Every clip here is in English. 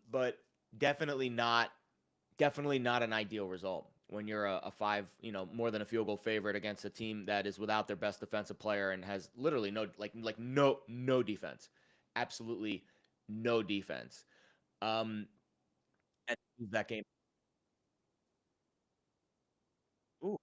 but definitely not an ideal result when you're a five, more than a field goal favorite against a team that is without their best defensive player and has literally no defense, absolutely no defense. Um, and that game. Ooh,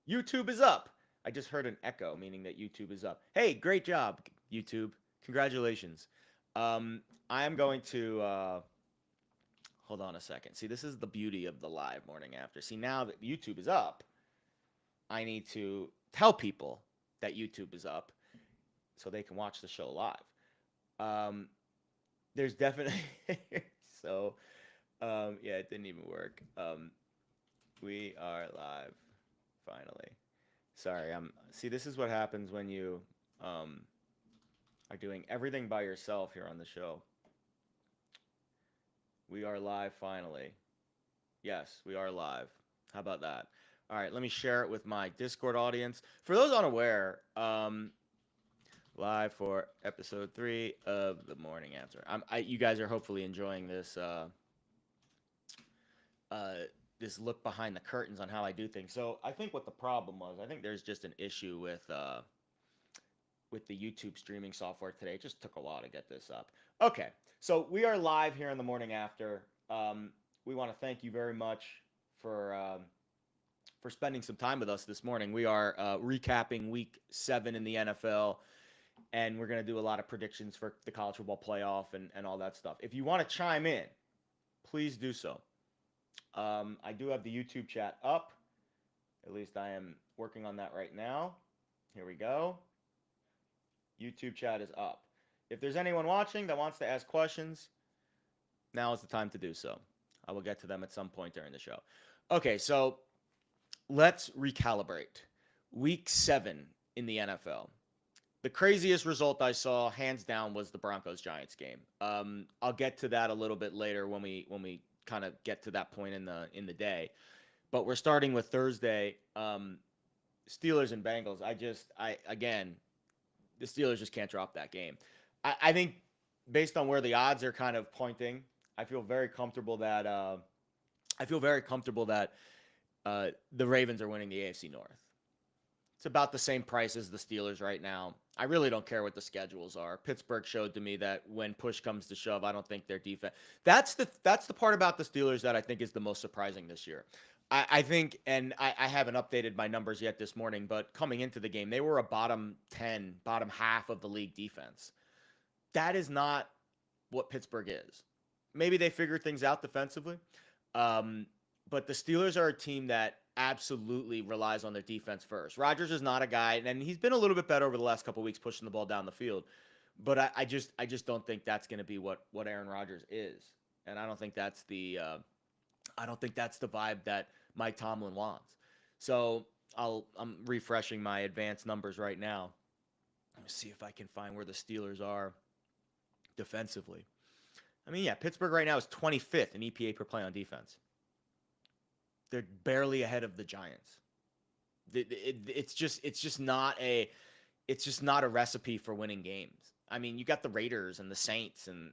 YouTube is up. I just heard an echo, meaning that YouTube is up. Hey, great job, YouTube. Congratulations. Um, I am going to hold on a second. See, this is the beauty of the live morning after. See, now that YouTube is up, I need to tell people that YouTube is up so they can watch the show live. Um, there's definitely so yeah, it didn't even work. We are live finally. Sorry, I'm see this is what happens when you um are doing everything by yourself here on the show. We are live finally. Yes, we are live. How about that? All right, let me share it with my Discord audience. For those unaware, live for episode 3 of the morning after. You guys are hopefully enjoying uh, this look behind the curtains on how I do things. So I think what the problem was, I think there's just an issue with the YouTube streaming software today. It just took a while to get this up. Okay, so we are live here in the morning after. We want to thank you very much for um, for spending some time with us this morning. We are recapping Week 7 in the NFL, and we're going to do a lot of predictions for the college football playoff and all that stuff. If you want to chime in, please do so. I do have the YouTube chat up. At least I am working on that right now. Here we go. YouTube chat is up. If there's anyone watching that wants to ask questions, now is the time to do so. I will get to them at some point during the show. Okay, so let's recalibrate. Week 7 in the NFL. The craziest result I saw, hands down, was the Broncos Giants game. I'll get to that a little bit later when we kind of get to that point in the day. But we're starting with Thursday. Steelers and Bengals. I again, the Steelers just can't drop that game. I think based on where the odds are kind of pointing, I feel very comfortable that the Ravens are winning the AFC North. It's about the same price as the Steelers right now. I really don't care what the schedules are. Pittsburgh showed to me that when push comes to shove, I don't think their defense. That's the part about the Steelers that I think is the most surprising this year. I think, and I haven't updated my numbers yet this morning, but coming into the game, they were a bottom 10, bottom half of the league defense. That is not what Pittsburgh is. Maybe they figured things out defensively, um, but the Steelers are a team that absolutely relies on their defense first. Rodgers is not a guy, and he's been a little bit better over the last couple of weeks pushing the ball down the field. But I just don't think that's going to be what Aaron Rodgers is, and I don't think that's the vibe that Mike Tomlin wants. So I'm refreshing my advanced numbers right now. Let me see if I can find where the Steelers are defensively. I mean, yeah, Pittsburgh right now is 25th in EPA per play on defense. They're barely ahead of the Giants. It's just not a recipe for winning games. I mean, you got the Raiders and the Saints and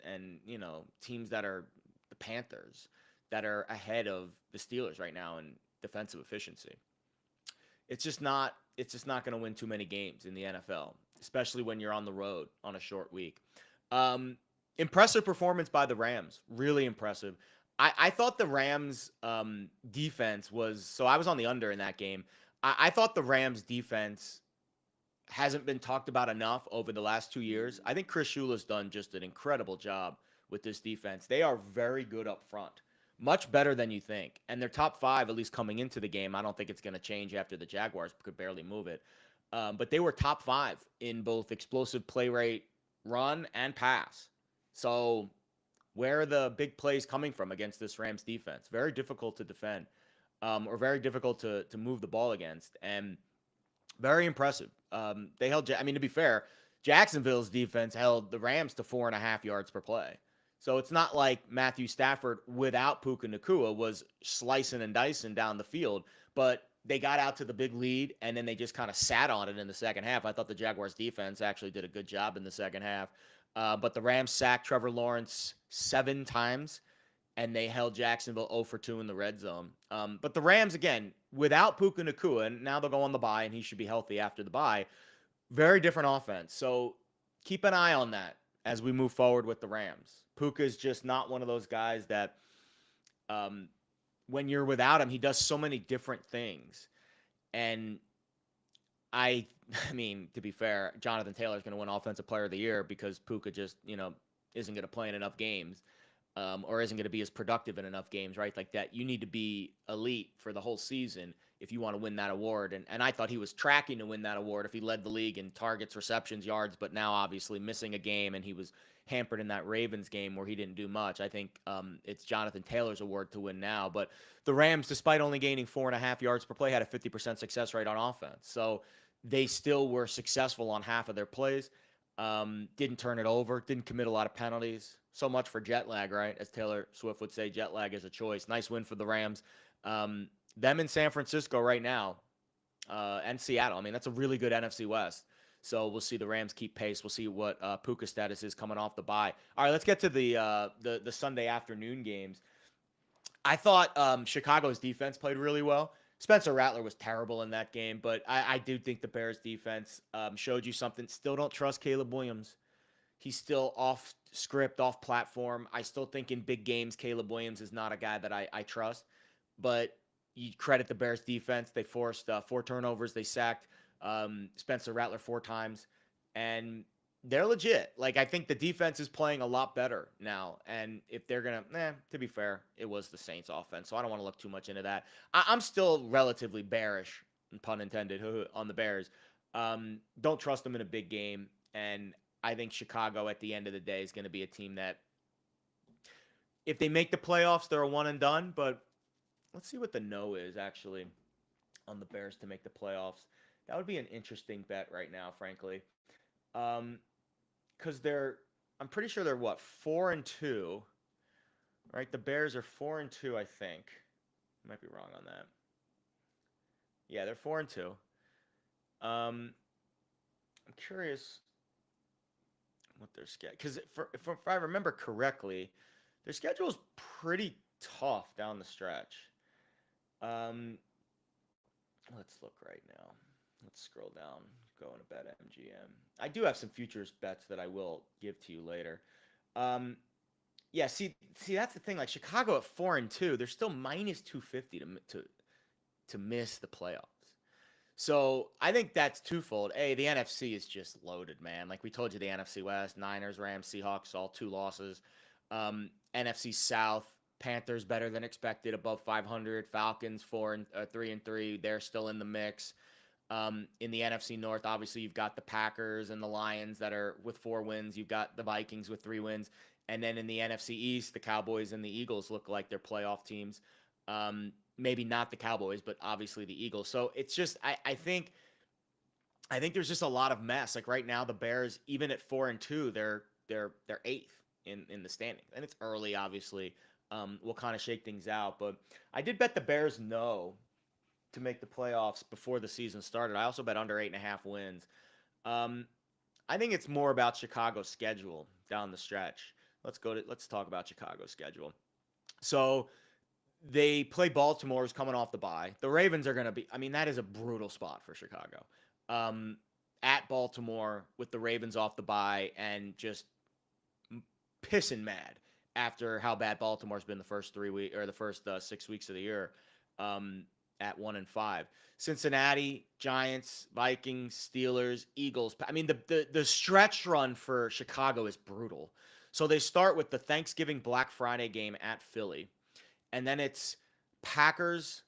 teams that are the Panthers that are ahead of the Steelers right now in defensive efficiency. It's just not going to win too many games in the NFL, especially when you're on the road on a short week. Um, Impressive performance by the Rams, really impressive. I thought the Rams defense was so I was on the under in that game. I thought the Rams defense hasn't been talked about enough over the last 2 years. I think Chris Shula's done just an incredible job with this defense. They are very good up front, much better than you think. And they're top 5, at least coming into the game. I don't think it's going to change after the Jaguars could barely move it. But they were top 5 in both explosive play rate, run, and pass. So where are the big plays coming from against this Rams defense? Very difficult to defend, or very difficult to move the ball against. And very impressive. They held. I mean, to be fair, Jacksonville's defense held the Rams to 4.5 yards per play. So it's not like Matthew Stafford without Puka Nakua was slicing and dicing down the field, but they got out to the big lead and then they just kind of sat on it in the second half. I thought the Jaguars defense actually did a good job in the second half. But the Rams sacked Trevor Lawrence 7 times, and they held Jacksonville 0 for 2 in the red zone. But the Rams, again, without Puka Nacua, and now they'll go on the bye, and he should be healthy after the bye. Very different offense. So keep an eye on that as we move forward with the Rams. Puka is just not one of those guys that, um, when you're without him, he does so many different things. And I, I mean, to be fair, Jonathan Taylor's going to win Offensive Player of the Year because Puka just, isn't going to play in enough games, or isn't going to be as productive in enough games, right? Like that, you need to be elite for the whole season if you want to win that award. And I thought he was tracking to win that award if he led the league in targets, receptions, yards, but now obviously missing a game, and he was hampered in that Ravens game where he didn't do much. I think it's Jonathan Taylor's award to win now. But the Rams, despite only gaining 4.5 yards per play, had a 50% success rate on offense. So they still were successful on half of their plays. Didn't turn it over, didn't commit a lot of penalties. So much for jet lag, right? As Taylor Swift would say, jet lag is a choice. Nice win for the Rams. Them in San Francisco right now, and Seattle. I mean, that's a really good NFC West. So we'll see the Rams keep pace. We'll see what Puka status is coming off the bye. All right, let's get to the Sunday afternoon games. I thought Chicago's defense played really well. Spencer Rattler was terrible in that game, but I do think the Bears defense showed you something. Still don't trust Caleb Williams. He's still off script, off platform. I still think in big games, Caleb Williams is not a guy that I trust. But you credit the Bears defense. They forced 4 turnovers. They sacked Spencer Rattler 4 times. And they're legit. Like, I think the defense is playing a lot better now. And if they're going to be fair, it was the Saints offense. So I don't want to look too much into that. I'm still relatively bearish, pun intended, on the Bears. Don't trust them in a big game. And I think Chicago at the end of the day is going to be a team that, if they make the playoffs, they're a one and done. But let's see what the no is actually on the Bears to make the playoffs. That would be an interesting bet right now, frankly. Because I'm pretty sure they're 4-2, right? The Bears are 4-2, I think. I might be wrong on that. Yeah, they're 4-2. I'm curious what their schedule, because if I remember correctly, their schedule is pretty tough down the stretch. Let's look right now. Let's scroll down. Go into bet MGM. I do have some futures bets that I will give to you later. Yeah, see, that's the thing. Like Chicago at 4-2, they're still minus 250 to miss the playoffs. So I think that's twofold. A, the NFC is just loaded, man. Like we told you, the NFC West, Niners, Rams, Seahawks, all 2 losses. NFC South, Panthers better than expected, above 500. Falcons 3-3. They're still in the mix. In the NFC North, obviously you've got the Packers and the Lions that are with 4 wins. You've got the Vikings with 3 wins. And then in the NFC East, the Cowboys and the Eagles look like they're playoff teams. Maybe not the Cowboys, but obviously the Eagles. So it's just, I think there's just a lot of mess. Like right now, the Bears, even at 4-2, they're 8th in the standing, and it's early, obviously. We'll kind of shake things out, but I did bet the Bears no to make the playoffs before the season started. I also bet under 8.5 wins. I think it's more about Chicago's schedule down the stretch. Let's talk about Chicago's schedule. So they play Baltimore, who's coming off the bye. The Ravens are going to be, I mean, that is a brutal spot for Chicago. At Baltimore with the Ravens off the bye and just pissing mad after how bad Baltimore's been the first 3 weeks or the first 6 weeks of the year. At 1-5. Cincinnati, Giants, Vikings, Steelers, Eagles. I mean, the stretch run for Chicago is brutal. So they start with the Thanksgiving Black Friday game at Philly. And then it's Packers,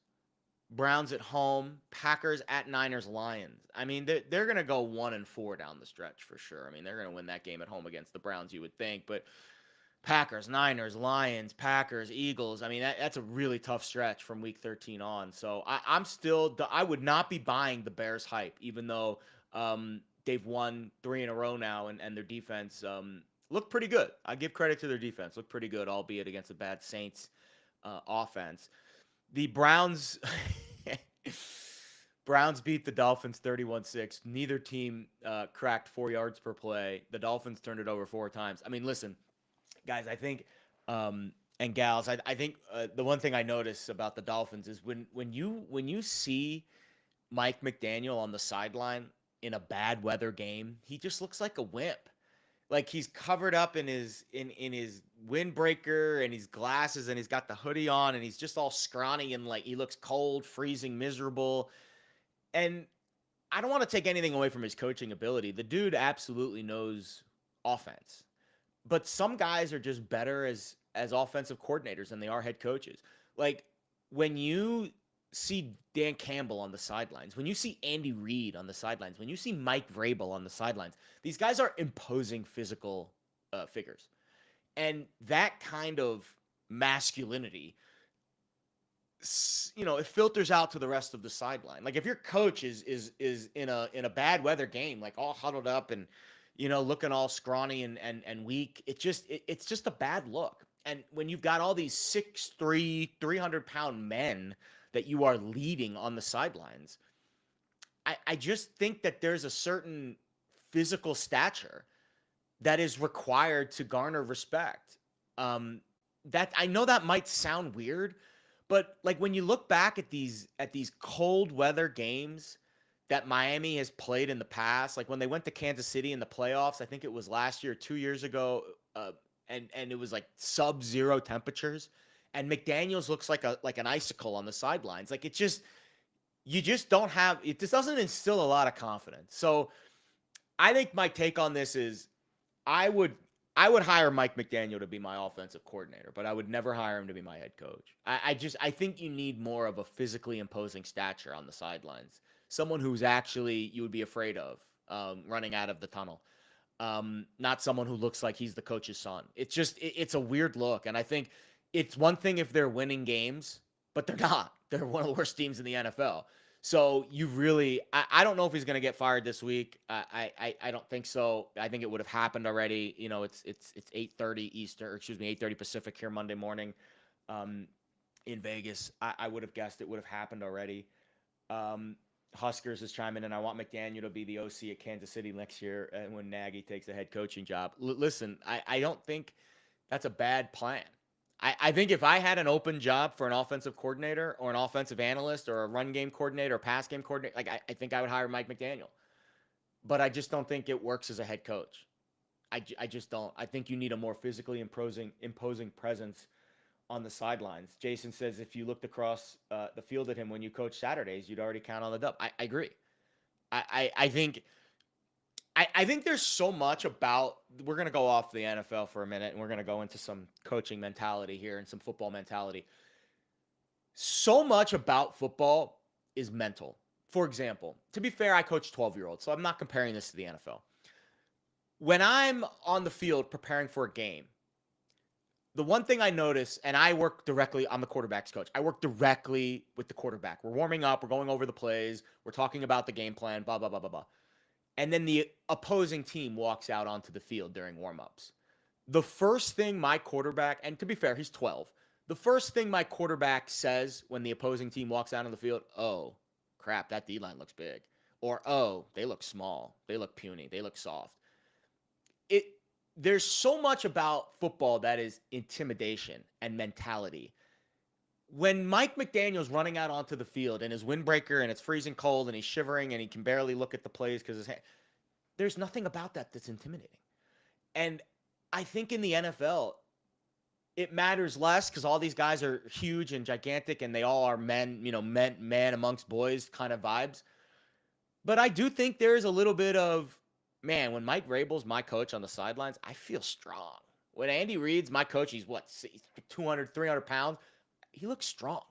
Browns at home, Packers at Niners, Lions. I mean, they're going to go 1-4 down the stretch for sure. I mean, they're going to win that game at home against the Browns, you would think. But Packers, Niners, Lions, Packers, Eagles. I mean, that's a really tough stretch from week 13 on. So I would not be buying the Bears hype, even though they've won 3 in a row now and their defense looked pretty good. I give credit to their defense. Looked pretty good, albeit against a bad Saints offense. The Browns, Browns beat the Dolphins 31-6. Neither team cracked 4 yards per play. The Dolphins turned it over 4 times. I mean, listen, guys, I think and gals, I think the one thing I notice about the Dolphins is when you see Mike McDaniel on the sideline in a bad weather game, he just looks like a wimp. Like he's covered up in his windbreaker and his glasses and he's got the hoodie on and he's just all scrawny and like he looks cold, freezing, miserable. And I don't want to take anything away from his coaching ability. The dude absolutely knows offense. But some guys are just better as offensive coordinators than they are head coaches. Like when you see Dan Campbell on the sidelines, when you see Andy Reid on the sidelines, when you see Mike Vrabel on the sidelines, these guys are imposing physical figures, and that kind of masculinity, it filters out to the rest of the sideline. Like if your coach is in a bad weather game, like all huddled up and looking all scrawny and weak, it's just a bad look. And when you've got all these 6'3", 300-pound men that you are leading on the sidelines, I just think that there's a certain physical stature that is required to garner respect. That I know that might sound weird, but like when you look back at these cold weather games that Miami has played in the past, like when they went to Kansas City in the playoffs, I think it was last year, 2 years ago, and it was like sub-zero temperatures, and McDaniels looks like an icicle on the sidelines. Like you just don't have it. This doesn't instill a lot of confidence. So I think my take on this is I would hire Mike McDaniel to be my offensive coordinator, but I would never hire him to be my head coach. I think you need more of a physically imposing stature on the sidelines. Someone who's actually you would be afraid of running out of the tunnel. Not someone who looks like he's the coach's son. It's a weird look. And I think it's one thing if they're winning games, but they're not. They're one of the worst teams in the NFL. So you really, I don't know if he's going to get fired this week. I don't think so. I think it would have happened already. It's 8:30 Eastern, or excuse me, 8:30 Pacific here Monday morning, in Vegas. I would have guessed it would have happened already. Huskers is chiming in. I want McDaniel to be the OC at Kansas City next year, and when Nagy takes the head coaching job. Listen, I don't think that's a bad plan. I think if I had an open job for an offensive coordinator or an offensive analyst or a run game coordinator or pass game coordinator, like I think I would hire Mike McDaniel. But I just don't think it works as a head coach. I just don't. I think you need a more physically imposing presence on the sidelines. Jason says if you looked across the field at him when you coach Saturdays, you'd already count on the dub. I agree. I think there's so much about, we're going to go off the NFL for a minute and we're going to go into some coaching mentality here and some football mentality. So much about football is mental. For example, to be fair, I coach 12-year-olds, so I'm not comparing this to the NFL. When I'm on the field preparing for a game, the one thing I notice, and I work directly, I'm the quarterback's coach. I work directly with the quarterback. We're warming up, we're going over the plays, we're talking about the game plan, blah, blah, blah, blah, blah. And then the opposing team walks out onto the field during warmups. The first thing my quarterback, and to be fair, he's 12. The first thing my quarterback says when the opposing team walks out on the field, oh, crap, that D-line looks big. Or, oh, they look small. They look puny. They look soft. There's so much about football that is intimidation and mentality. When Mike McDaniel's running out onto the field in his windbreaker and it's freezing cold and he's shivering and he can barely look at the plays because his hand, there's nothing about that that's intimidating. And I think in the NFL, it matters less because all these guys are huge and gigantic and they all are men, man amongst boys kind of vibes. But I do think there is a little bit of, man, when Mike Vrabel's my coach on the sidelines, I feel strong. When Andy Reid's my coach, he's 200, 300 pounds. He looks strong.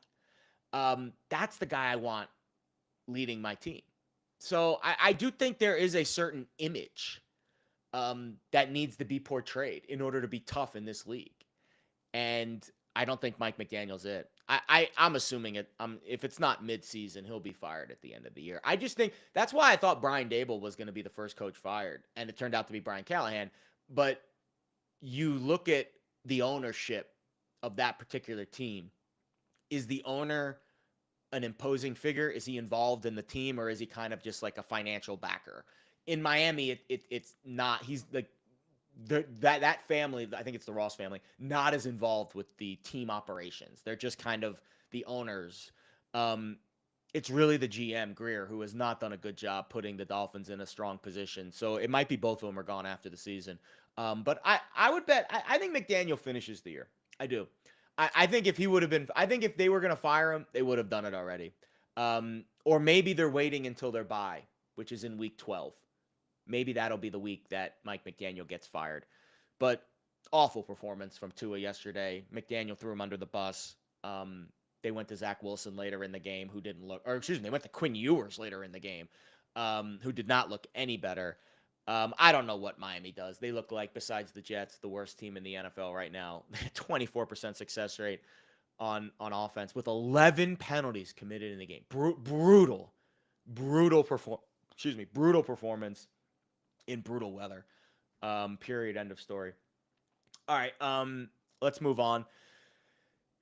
That's the guy I want leading my team. So I do think there is a certain image that needs to be portrayed in order to be tough in this league. And I don't think Mike McDaniel's it. I'm assuming it. If it's not midseason, he'll be fired at the end of the year. I just think that's why I thought Brian Daboll was going to be the first coach fired, and it turned out to be Brian Callahan. But you look at the ownership of that particular team. Is the owner an imposing figure? Is he involved in the team, or is he kind of just like a financial backer? In Miami, it's not. He's like that family. I think it's the Ross family, not as involved with the team operations. They're just kind of the owners. Um, it's really the GM Greer who has not done a good job putting the Dolphins in a strong position. So it might be both of them are gone after the season. But I would bet I think McDaniel finishes the year. I do. I think if he would have been, I think if they were going to fire him, they would have done it already. Or maybe they're waiting until their bye, which is in week 12. Maybe that'll be the week that Mike McDaniel gets fired. But awful performance from Tua yesterday. McDaniel threw him under the bus. They went to Zach Wilson later in the game, who didn't look, or excuse me, they went to Quinn Ewers later in the game, who did not look any better. I don't know what Miami does. They look like, besides the Jets, the worst team in the NFL right now. 24% success rate on offense with 11 penalties committed in the game. Brutal brutal performance in brutal weather. Period. End of story. All right. Let's move on.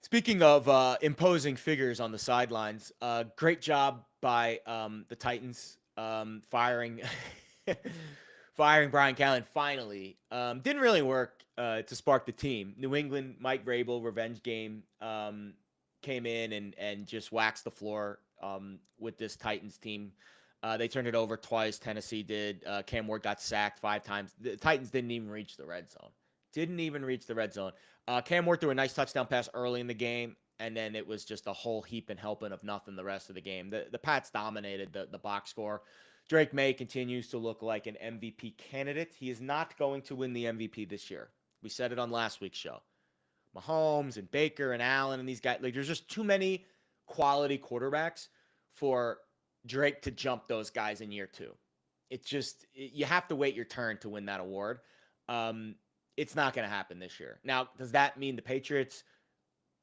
Speaking of imposing figures on the sidelines, great job by the Titans firing firing Brian Callen finally. Didn't really work to spark the team. New England, Mike Vrabel, revenge game, came in and just waxed the floor with this Titans team. They turned it over twice. Tennessee did. Cam Ward got sacked 5 times. The Titans didn't even reach the red zone. Cam Ward threw a nice touchdown pass early in the game, and then it was just a whole heap and helping of nothing the rest of the game. The Pats dominated the box score. Drake May continues to look like an MVP candidate. He is not going to win the MVP this year. We said it on last week's show. Mahomes and Baker and Allen and these guys, like, there's just too many quality quarterbacks for Drake to jump those guys in year 2. You have to wait your turn to win that award. It's not going to happen this year. Now, does that mean the Patriots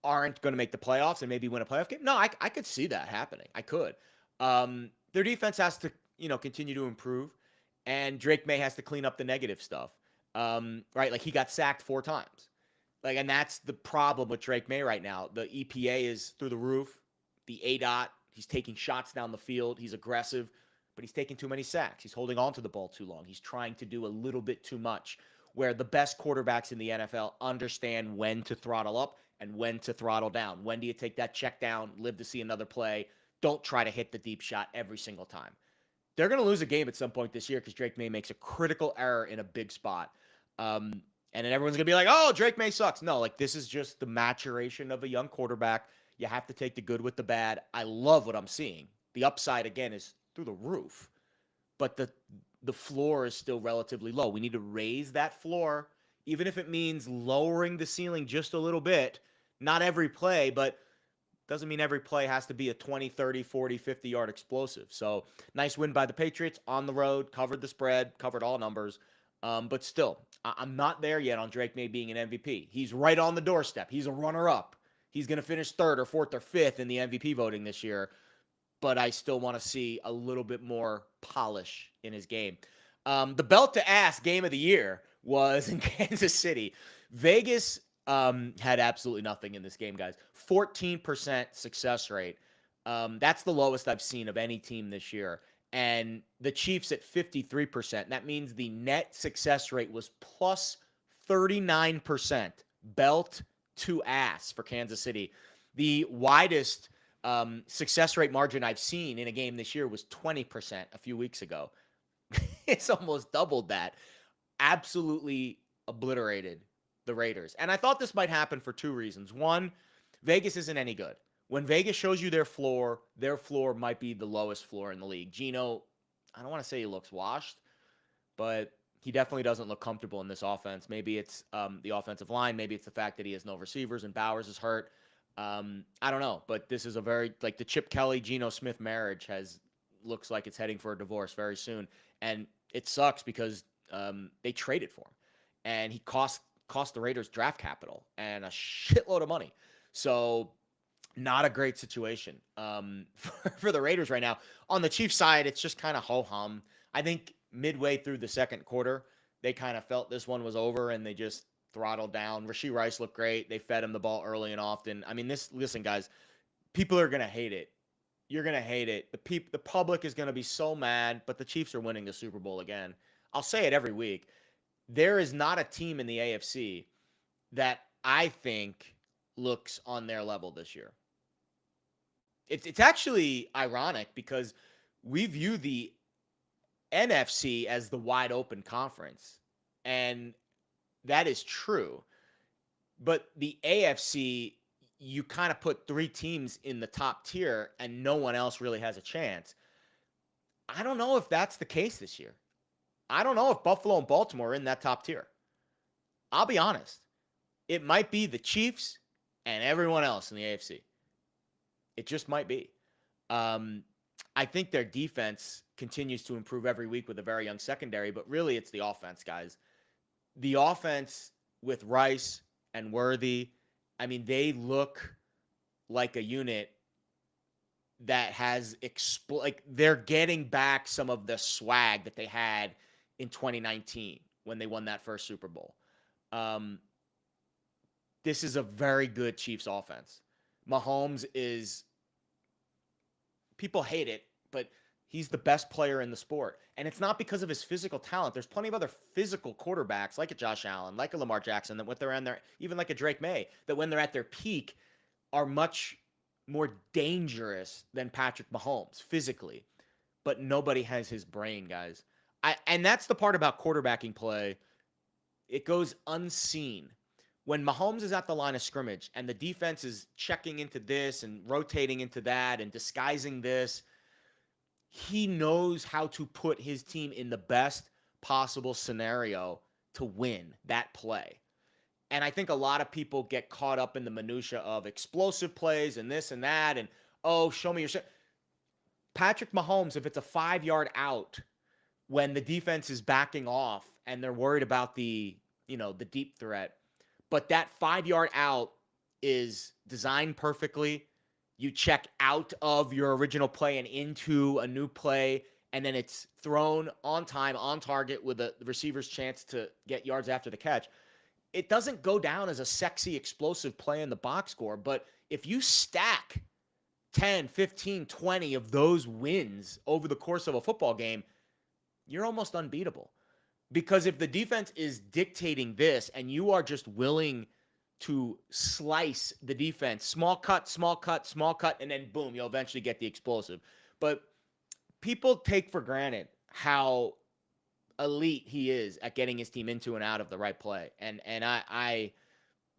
aren't going to make the playoffs and maybe win a playoff game? No, I could see that happening. I could. Their defense has to, continue to improve, and Drake May has to clean up the negative stuff. Right? Like, he got sacked 4 times. Like, and that's the problem with Drake May right now. The EPA is through the roof. The ADOT, he's taking shots down the field. He's aggressive, but he's taking too many sacks. He's holding on to the ball too long. He's trying to do a little bit too much, where the best quarterbacks in the NFL understand when to throttle up and when to throttle down. When do you take that check down, live to see another play? Don't try to hit the deep shot every single time. They're going to lose a game at some point this year because Drake May makes a critical error in a big spot. And then everyone's going to be like, oh, Drake May sucks. No, like, this is just the maturation of a young quarterback. You have to take the good with the bad. I love what I'm seeing. The upside, again, is through the roof. But the floor is still relatively low. We need to raise that floor, even if it means lowering the ceiling just a little bit. Not every play, but doesn't mean every play has to be a 20, 30, 40, 50-yard explosive. So, nice win by the Patriots on the road, covered the spread, covered all numbers. But still, I'm not there yet on Drake May being an MVP. He's right on the doorstep. He's a runner-up. He's going to finish 3rd or 4th or 5th in the MVP voting this year. But I still want to see a little bit more polish in his game. The belt-to-ass game of the year was in Kansas City. Vegas had absolutely nothing in this game, guys. 14% success rate. That's the lowest I've seen of any team this year. And the Chiefs at 53%. That means the net success rate was plus 39%. Belt to ass for Kansas City. The widest success rate margin I've seen in a game this year was 20% a few weeks ago. It's almost doubled that. Absolutely obliterated the Raiders. And I thought this might happen for 2 reasons. One, Vegas isn't any good. When Vegas shows you their floor might be the lowest floor in the league. Geno, I don't want to say he looks washed, but he definitely doesn't look comfortable in this offense. Maybe it's the offensive line. Maybe it's the fact that he has no receivers and Bowers is hurt. I don't know, but this is a very, like, the Chip Kelly, Geno Smith marriage looks like it's heading for a divorce very soon. And it sucks because they traded for him. And he cost the Raiders draft capital and a shitload of money. So not a great situation for the Raiders right now. On the Chiefs side, it's just kind of ho-hum. I think midway through the second quarter, they kind of felt this one was over and they just throttled down. Rashee Rice looked great. They fed him the ball early and often. I mean, listen, guys, people are going to hate it. You're going to hate it. The public is going to be so mad, but the Chiefs are winning the Super Bowl again. I'll say it every week. There is not a team in the AFC that I think looks on their level this year. It's actually ironic because we view the NFC as the wide open conference, and that is true. But the AFC, you kind of put 3 teams in the top tier and no one else really has a chance. I don't know if that's the case this year. I don't know if Buffalo and Baltimore are in that top tier. I'll be honest. It might be the Chiefs and everyone else in the AFC. It just might be. I think their defense continues to improve every week with a very young secondary, but really it's the offense, guys. The offense with Rice and Worthy, I mean, they look like a unit that has like they're getting back some of the swag that they had in 2019 when they won that first Super Bowl. This is a very good Chiefs offense. Mahomes is, people hate it, but he's the best player in the sport. And it's not because of his physical talent. There's plenty of other physical quarterbacks like a Josh Allen, like a Lamar Jackson, that when they're in there, even like a Drake May, that when they're at their peak are much more dangerous than Patrick Mahomes physically. But nobody has his brain, guys. And that's the part about quarterbacking play. It goes unseen. When Mahomes is at the line of scrimmage and the defense is checking into this and rotating into that and disguising this, he knows how to put his team in the best possible scenario to win that play. And I think a lot of people get caught up in the minutia of explosive plays and this and that and, oh, show me your shit. Patrick Mahomes, if it's a 5-yard out when the defense is backing off and they're worried about the deep threat, but that 5-yard out is designed perfectly. You check out of your original play and into a new play, and then it's thrown on time, on target with the receiver's chance to get yards after the catch. It doesn't go down as a sexy, explosive play in the box score, but if you stack 10, 15, 20 of those wins over the course of a football game, you're almost unbeatable. Because if the defense is dictating this and you are just willing to slice the defense, small cut, small cut, small cut, and then boom, you'll eventually get the explosive. But people take for granted how elite he is at getting his team into and out of the right play. And I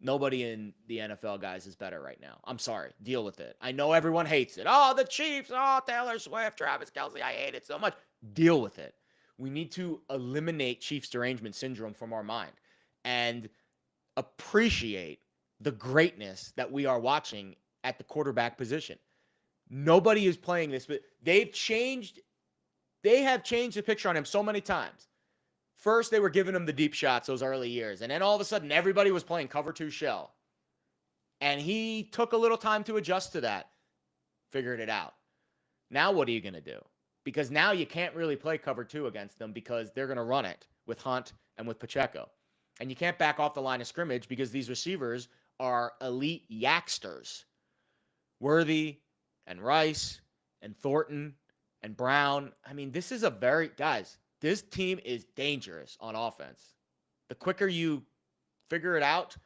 nobody in the NFL, guys, is better right now. I'm sorry. Deal with it. I know everyone hates it. Oh, the Chiefs. Oh, Taylor Swift, Travis Kelce. I hate it so much. Deal with it. We need to eliminate Chiefs derangement syndrome from our mind and appreciate the greatness that we are watching at the quarterback position. Nobody is playing this, but they have changed the picture on him so many times. First, they were giving him the deep shots those early years, and then all of a sudden, everybody was playing cover 2 shell. And he took a little time to adjust to that, figured it out. Now what are you going to do? Because now you can't really play cover 2 against them because they're going to run it with Hunt and with Pacheco. And you can't back off the line of scrimmage because these receivers are elite yaksters. Worthy and Rice and Thornton and Brown. I mean, this is this team is dangerous on offense. The quicker you figure it out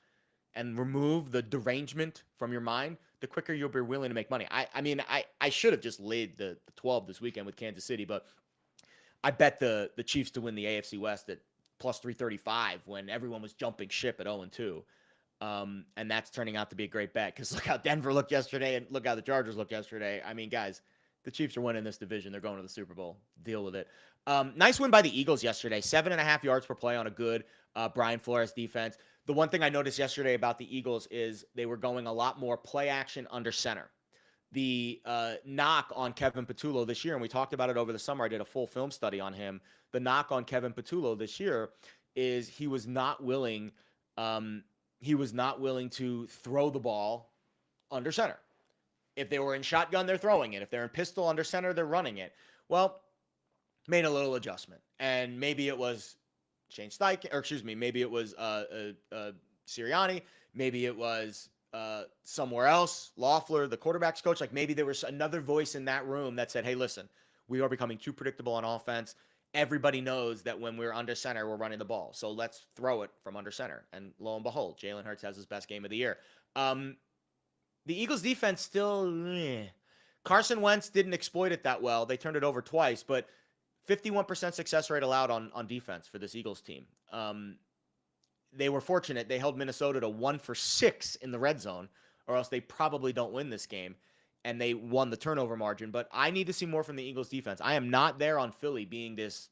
and remove the derangement from your mind, the quicker you'll be willing to make money. I should have just laid the 12 this weekend with Kansas City, but I bet the Chiefs to win the AFC West at plus 335 when everyone was jumping ship at 0-2. And that's turning out to be a great bet because look how Denver looked yesterday and look how the Chargers looked yesterday. I mean, guys, the Chiefs are winning this division. They're going to the Super Bowl. Deal with it. Nice win by the Eagles yesterday. 7.5 yards per play on a good Brian Flores defense. The one thing I noticed yesterday about the Eagles is they were going a lot more play action under center. The knock on Kevin Patullo this year, and we talked about it over the summer. I did a full film study on him. The knock on Kevin Patullo this year is he was not willing to throw the ball under center. If they were in shotgun, they're throwing it. If they're in pistol under center, they're running it. Well, made a little adjustment, and maybe it was maybe it was Sirianni, maybe it was somewhere else. Loeffler, the quarterback's coach, like maybe there was another voice in that room that said, hey, listen, we are becoming too predictable on offense. Everybody knows that when we're under center, we're running the ball. So let's throw it from under center. And lo and behold, Jalen Hurts has his best game of the year. The Eagles defense still, Carson Wentz didn't exploit it that well. They turned it over twice, but 51% success rate allowed on defense for this Eagles team. They were fortunate. They held Minnesota to 1 for 6 in the red zone, or else they probably don't win this game. And they won the turnover margin. But I need to see more from the Eagles defense. I am not there on Philly being this,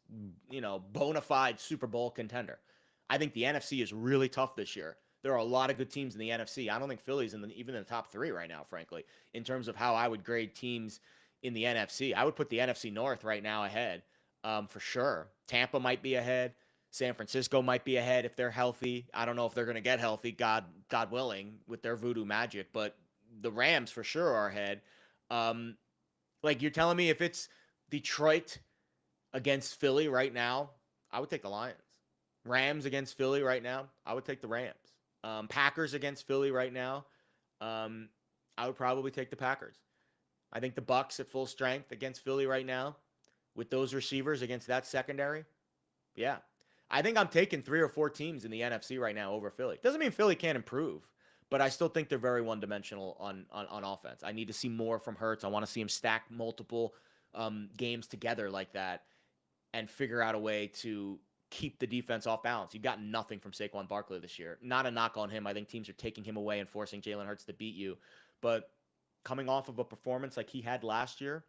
bona fide Super Bowl contender. I think the NFC is really tough this year. There are a lot of good teams in the NFC. I don't think Philly's even in the top 3 right now, frankly, in terms of how I would grade teams in the NFC. I would put the NFC North right now ahead, for sure. Tampa might be ahead. San Francisco might be ahead if they're healthy. I don't know if they're going to get healthy, God willing, with their voodoo magic, but the Rams for sure are ahead. You're telling me if it's Detroit against Philly right now, I would take the Lions. Rams against Philly right now, I would take the Rams. Packers against Philly right now, I would probably take the Packers. I think the Bucs at full strength against Philly right now, with those receivers against that secondary, yeah. I think I'm taking 3 or 4 teams in the NFC right now over Philly. Doesn't mean Philly can't improve, but I still think they're very one-dimensional on offense. I need to see more from Hurts. I want to see him stack multiple games together like that and figure out a way to keep the defense off balance. You've got nothing from Saquon Barkley this year. Not a knock on him. I think teams are taking him away and forcing Jalen Hurts to beat you. But coming off of a performance like he had last year,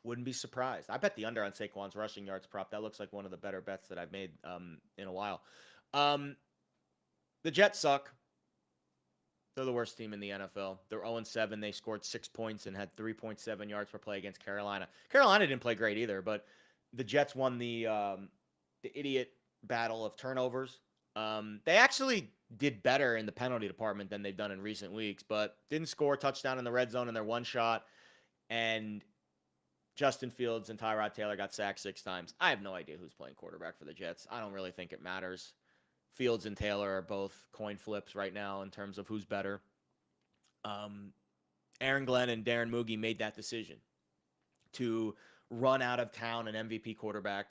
wouldn't be surprised. I bet the under on Saquon's rushing yards prop. That looks like one of the better bets that I've made in a while. The Jets suck. They're the worst team in the NFL. They're 0-7. They scored 6 points and had 3.7 yards per play against Carolina. Carolina didn't play great either, but the Jets won the idiot battle of turnovers. They actually did better in the penalty department than they've done in recent weeks, but didn't score a touchdown in the red zone in their one shot. And Justin Fields and Tyrod Taylor got sacked 6 times. I have no idea who's playing quarterback for the Jets. I don't really think it matters. Fields and Taylor are both coin flips right now in terms of who's better. Aaron Glenn and Darren Moogie made that decision to run out of town an MVP quarterback.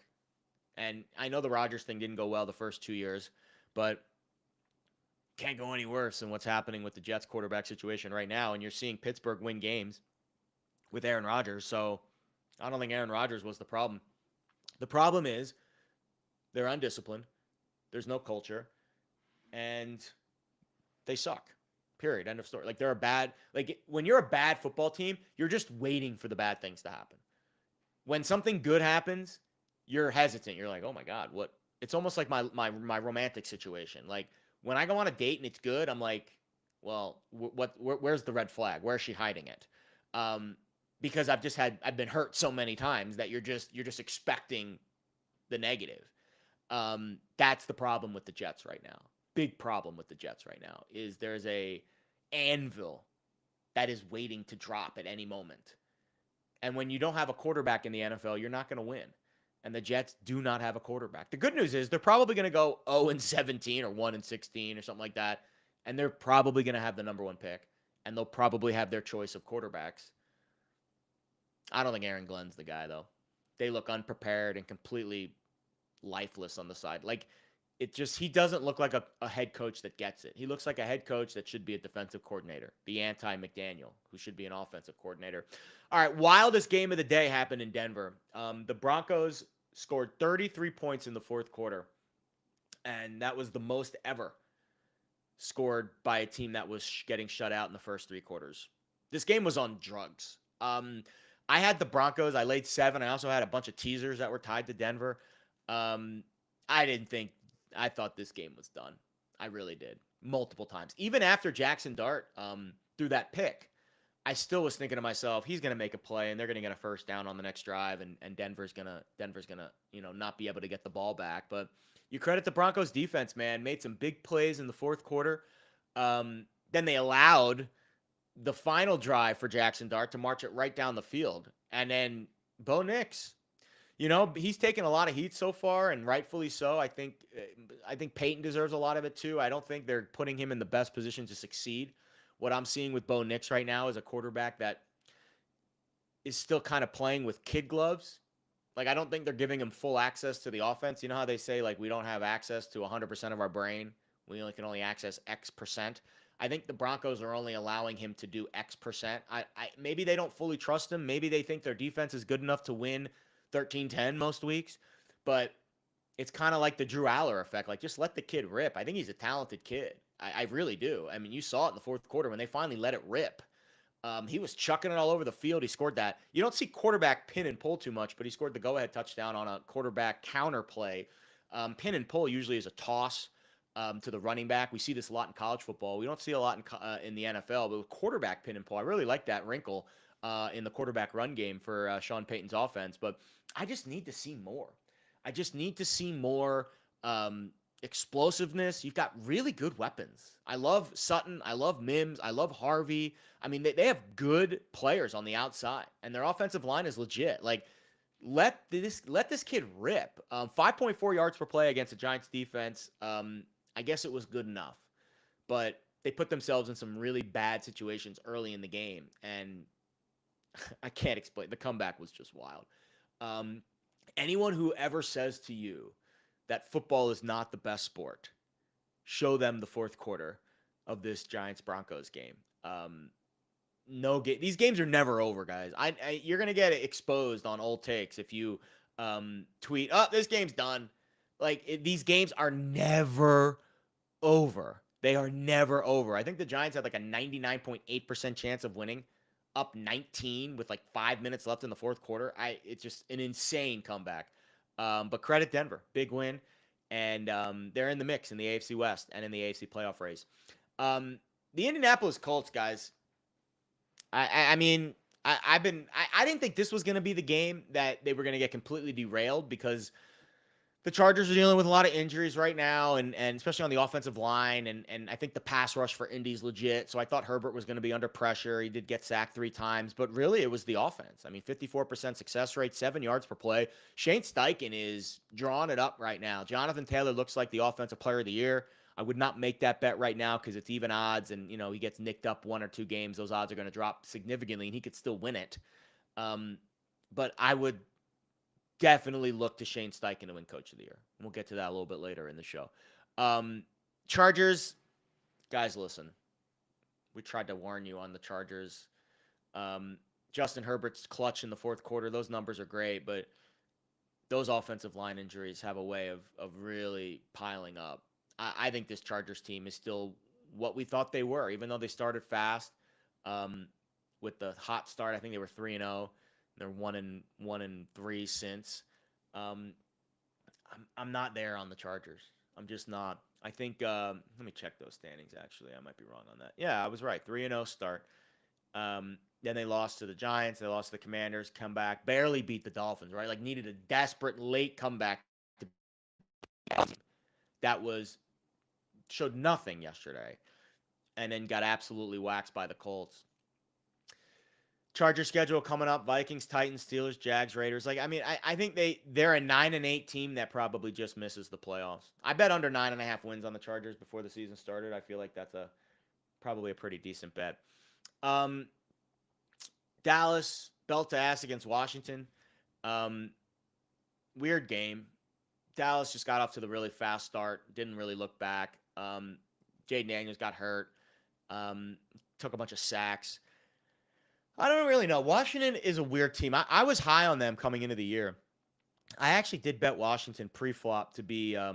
And I know the Rodgers thing didn't go well the first 2 years, but can't go any worse than what's happening with the Jets quarterback situation right now. And you're seeing Pittsburgh win games with Aaron Rodgers. So I don't think Aaron Rodgers was the problem. The problem is they're undisciplined. There's no culture. And they suck. Period. End of story. When you're a bad football team, you're just waiting for the bad things to happen. When something good happens, you're hesitant. You're like, oh my God, what? It's almost like my romantic situation. Like when I go on a date and it's good, I'm like, well, where's the red flag? Where is she hiding it? Because I've been hurt so many times that you're just expecting the negative. That's the problem with the Jets right now. Big problem with the Jets right now is there's a anvil that is waiting to drop at any moment. And when you don't have a quarterback in the NFL, you're not going to win. And the Jets do not have a quarterback. The good news is they're probably going to go 0-17 or 1-16 or something like that. And they're probably going to have the number 1 pick. And they'll probably have their choice of quarterbacks. I don't think Aaron Glenn's the guy, though. They look unprepared and completely lifeless on the side. He doesn't look like a head coach that gets it. He looks like a head coach that should be a defensive coordinator, the anti-McDaniel, who should be an offensive coordinator. All right, wildest game of the day happened in Denver. The Broncos scored 33 points in the fourth quarter, and that was the most ever scored by a team that was getting shut out in the first 3 quarters. This game was on drugs. I had the Broncos. I laid 7. I also had a bunch of teasers that were tied to Denver. I thought this game was done. I really did. Multiple times. Even after Jackson Dart threw that pick, I still was thinking to myself, he's going to make a play and they're going to get a first down on the next drive and Denver's going to, not be able to get the ball back. But you credit the Broncos defense, man. Made some big plays in the fourth quarter. Then they allowed the final drive for Jackson Dart to march it right down the field. And then Bo Nix, He's taken a lot of heat so far, and rightfully so. I think Peyton deserves a lot of it too. I don't think they're putting him in the best position to succeed. What I'm seeing with Bo Nix right now is a quarterback that is still kind of playing with kid gloves. Like, I don't think they're giving him full access to the offense. You know how they say, like, we don't have access to 100% of our brain. We can only access X percent. I think the Broncos are only allowing him to do X percent. Maybe they don't fully trust him. Maybe they think their defense is good enough to win 13-10 most weeks. But it's kind of like the Drew Aller effect. Like, just let the kid rip. I think he's a talented kid. I really do. I mean, you saw it in the fourth quarter when they finally let it rip. He was chucking it all over the field. He scored that. You don't see quarterback pin and pull too much, but he scored the go-ahead touchdown on a quarterback counter play. Pin and pull usually is a toss to the running back. We see this a lot in college football. We don't see a lot in the NFL, but with quarterback pin and pull, I really like that wrinkle in the quarterback run game for Sean Payton's offense. But I just need to see more. I just need to see more explosiveness. You've got really good weapons. I love Sutton. I love Mims. I love Harvey. I mean, they have good players on the outside, and their offensive line is legit. Like, let this kid rip. 5.4 yards per play against the Giants defense. I guess it was good enough, but they put themselves in some really bad situations early in the game, and I can't explain. The comeback was just wild. Anyone who ever says to you that football is not the best sport, show them the fourth quarter of this Giants-Broncos game. These games are never over, guys. You're gonna get exposed on old takes if you tweet, "Oh, this game's done." These games are never over. They are never over. I think the Giants had like a 99.8% chance of winning, up 19 with like 5 minutes left in the fourth quarter. It's just an insane comeback. But credit Denver, big win, and they're in the mix in the AFC West and in the AFC playoff race. The Indianapolis Colts, guys. I mean, I didn't think this was going to be the game that they were going to get completely derailed because the Chargers are dealing with a lot of injuries right now, and especially on the offensive line, and I think the pass rush for Indy is legit. So I thought Herbert was going to be under pressure. He did get sacked 3 times, but really it was the offense. I mean, 54% success rate, 7 yards per play. Shane Steichen is drawing it up right now. Jonathan Taylor looks like the offensive player of the year. I would not make that bet right now because it's even odds, and he gets nicked up 1 or 2 games. Those odds are going to drop significantly, and he could still win it. But I would definitely look to Shane Steichen to win Coach of the Year. And we'll get to that a little bit later in the show. Chargers, guys, listen. We tried to warn you on the Chargers. Justin Herbert's clutch in the fourth quarter. Those numbers are great, but those offensive line injuries have a way of really piling up. I think this Chargers team is still what we thought they were, even though they started fast with the hot start. I think they were 3-0. They're 1-3 since. I'm not there on the Chargers. I'm just not. I think. Let me check those standings. Actually, I might be wrong on that. Yeah, I was right. 3-0 start. Then they lost to the Giants. They lost to the Commanders. Come back, barely beat the Dolphins. Right, like needed a desperate late comeback. That showed nothing yesterday, and then got absolutely waxed by the Colts. Charger schedule coming up: Vikings, Titans, Steelers, Jags, Raiders. I think they're a 9-8 team that probably just misses the playoffs. I bet under 9.5 wins on the Chargers before the season started. I feel like that's probably a pretty decent bet. Dallas belt to ass against Washington. Weird game. Dallas just got off to the really fast start. Didn't really look back. Jaden Daniels got hurt. Took a bunch of sacks. I don't really know. Washington is a weird team. I was high on them coming into the year. I actually did bet Washington pre-flop to be a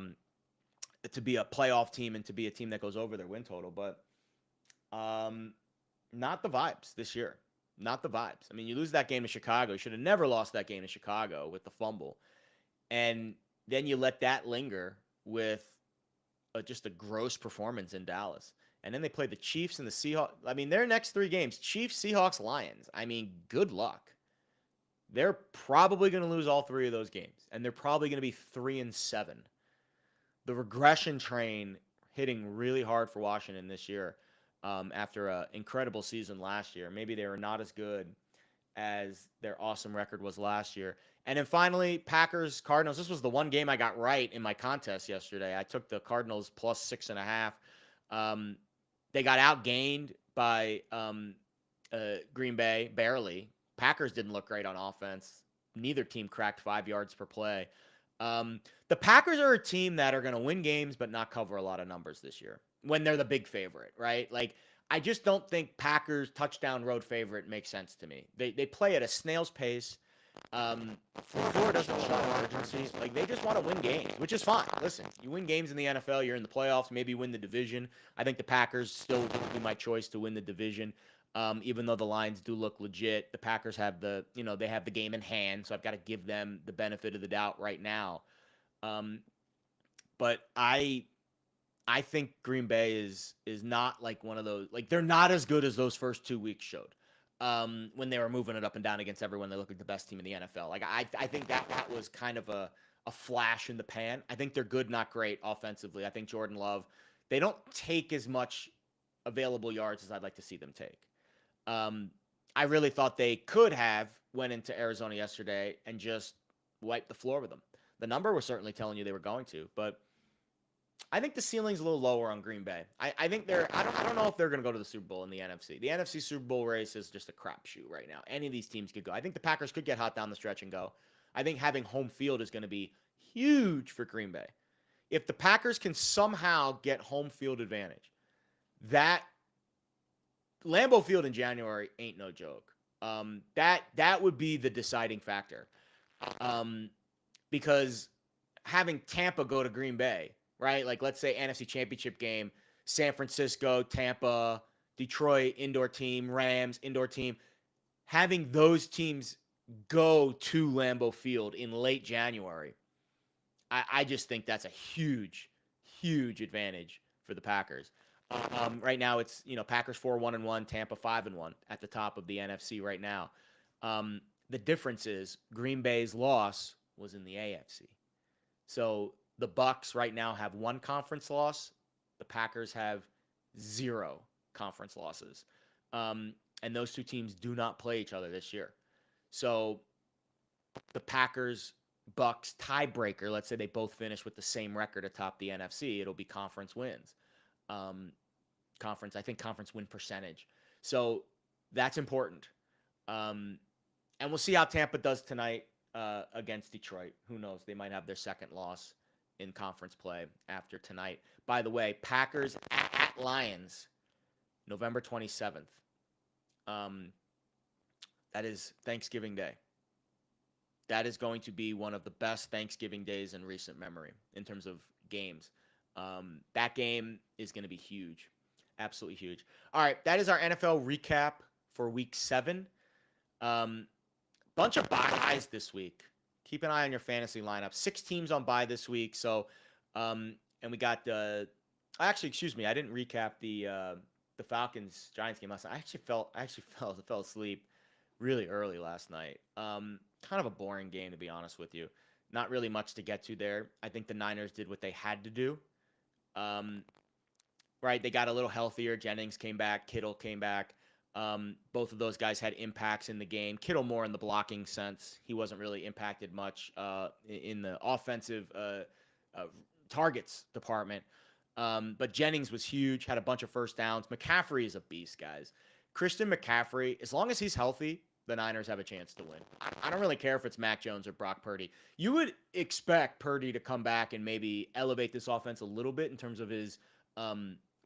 playoff team and to be a team that goes over their win total, but not the vibes this year. Not the vibes. I mean, you lose that game to Chicago. You should have never lost that game to Chicago with the fumble. And then you let that linger with just a gross performance in Dallas. And then they play the Chiefs and the Seahawks. I mean, their next 3 games, Chiefs, Seahawks, Lions. I mean, good luck. They're probably going to lose all 3 of those games. And they're probably going to be 3-7. The regression train hitting really hard for Washington this year after an incredible season last year. Maybe they were not as good as their awesome record was last year. And then finally, Packers, Cardinals. This was the one game I got right in my contest yesterday. I took the Cardinals plus 6.5. Um, they got outgained by Green Bay, barely. Packers didn't look great on offense. Neither team cracked 5 yards per play. The Packers are a team that are going to win games but not cover a lot of numbers this year when they're the big favorite, right? Like, I just don't think Packers touchdown road favorite makes sense to me. They play at a snail's pace. Floor doesn't show urgency. Like, they just want to win games, which is fine. Listen, you win games in the NFL, you're in the playoffs, maybe you win the division. I think the Packers still would be my choice to win the division. Even though the Lions do look legit, the Packers have they have the game in hand, so I've got to give them the benefit of the doubt right now. But I think Green Bay is not like one of those, like, they're not as good as those first 2 weeks showed. When they were moving it up and down against everyone, they looked like the best team in the NFL. Like, I think that was kind of a flash in the pan. I think they're good, not great offensively. I think Jordan Love, they don't take as much available yards as I'd like to see them take. I really thought they could have went into Arizona yesterday and just wiped the floor with them. The number was certainly telling you they were going to, but I think the ceiling's a little lower on Green Bay. I think I don't know if they're going to go to the Super Bowl in the NFC. The NFC Super Bowl race is just a crapshoot right now. Any of these teams could go. I think the Packers could get hot down the stretch and go. I think having home field is going to be huge for Green Bay. If the Packers can somehow get home field advantage, that Lambeau Field in January ain't no joke. That would be the deciding factor. Because having Tampa go to Green Bay, right? Like, let's say NFC Championship game, San Francisco, Tampa, Detroit, indoor team, Rams, indoor team. Having those teams go to Lambeau Field in late January, I just think that's a huge, huge advantage for the Packers. Right now, it's Packers 4-1-1, Tampa 5-1 at the top of the NFC right now. The difference is Green Bay's loss was in the AFC. So the Bucs right now have 1 conference loss. The Packers have 0 conference losses. And those 2 teams do not play each other this year. So the Packers-Bucs tiebreaker, let's say they both finish with the same record atop the NFC, it'll be conference wins. Conference win percentage. So that's important. And we'll see how Tampa does tonight against Detroit. Who knows? They might have their second loss in conference play after tonight. By the way, Packers at Lions, November 27th. That is Thanksgiving Day. That is going to be one of the best Thanksgiving days in recent memory in terms of games. That game is going to be huge. Absolutely huge. All right, that is our NFL recap for Week 7. Bunch of buys this week. Keep an eye on your fantasy lineup. 6 teams on bye this week. So, and we got actually, excuse me, I didn't recap the Falcons Giants game last night. I actually fell asleep really early last night. Kind of a boring game, to be honest with you. Not really much to get to there. I think the Niners did what they had to do. Right, they got a little healthier. Jennings came back. Kittle came back. Both of those guys had impacts in the game. Kittle more in the blocking sense. He wasn't really impacted much in the offensive targets department. But Jennings was huge, had a bunch of first downs. McCaffrey is a beast, guys. Christian McCaffrey, as long as he's healthy, the Niners have a chance to win. I don't really care if it's Mac Jones or Brock Purdy. You would expect Purdy to come back and maybe elevate this offense a little bit in terms of his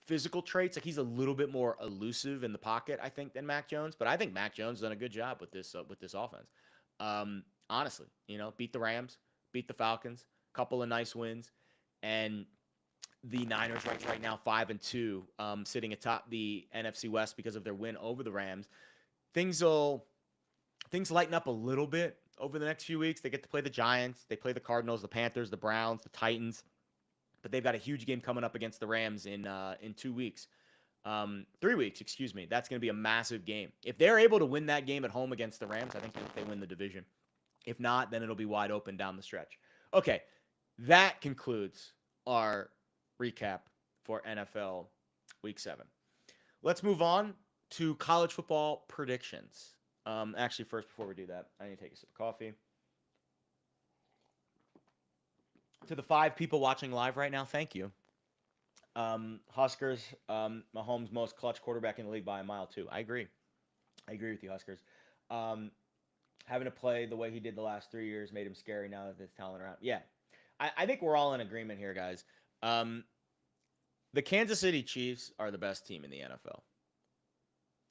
physical traits. Like, he's a little bit more elusive in the pocket, I think, than Mac Jones. But I think Mac Jones has done a good job with this offense. Honestly, beat the Rams, beat the Falcons, couple of nice wins, and the Niners right now 5-2, sitting atop the NFC West because of their win over the Rams. Things lighten up a little bit over the next few weeks. They get to play the Giants, they play the Cardinals, the Panthers, the Browns, the Titans. But they've got a huge game coming up against the Rams in 2 weeks. 3 weeks, excuse me. That's going to be a massive game. If they're able to win that game at home against the Rams, I think they win the division. If not, then it'll be wide open down the stretch. Okay, that concludes our recap for NFL Week 7. Let's move on to college football predictions. Actually, first, before we do that, I need to take a sip of coffee. To the 5 people watching live right now, thank you. Huskers, Mahomes' most clutch quarterback in the league by a mile, too. I agree. I agree with you, Huskers. Um, Having to play the way he did the last 3 years made him scary now that there's talent around. Yeah. I think we're all in agreement here, guys. The Kansas City Chiefs are the best team in the NFL.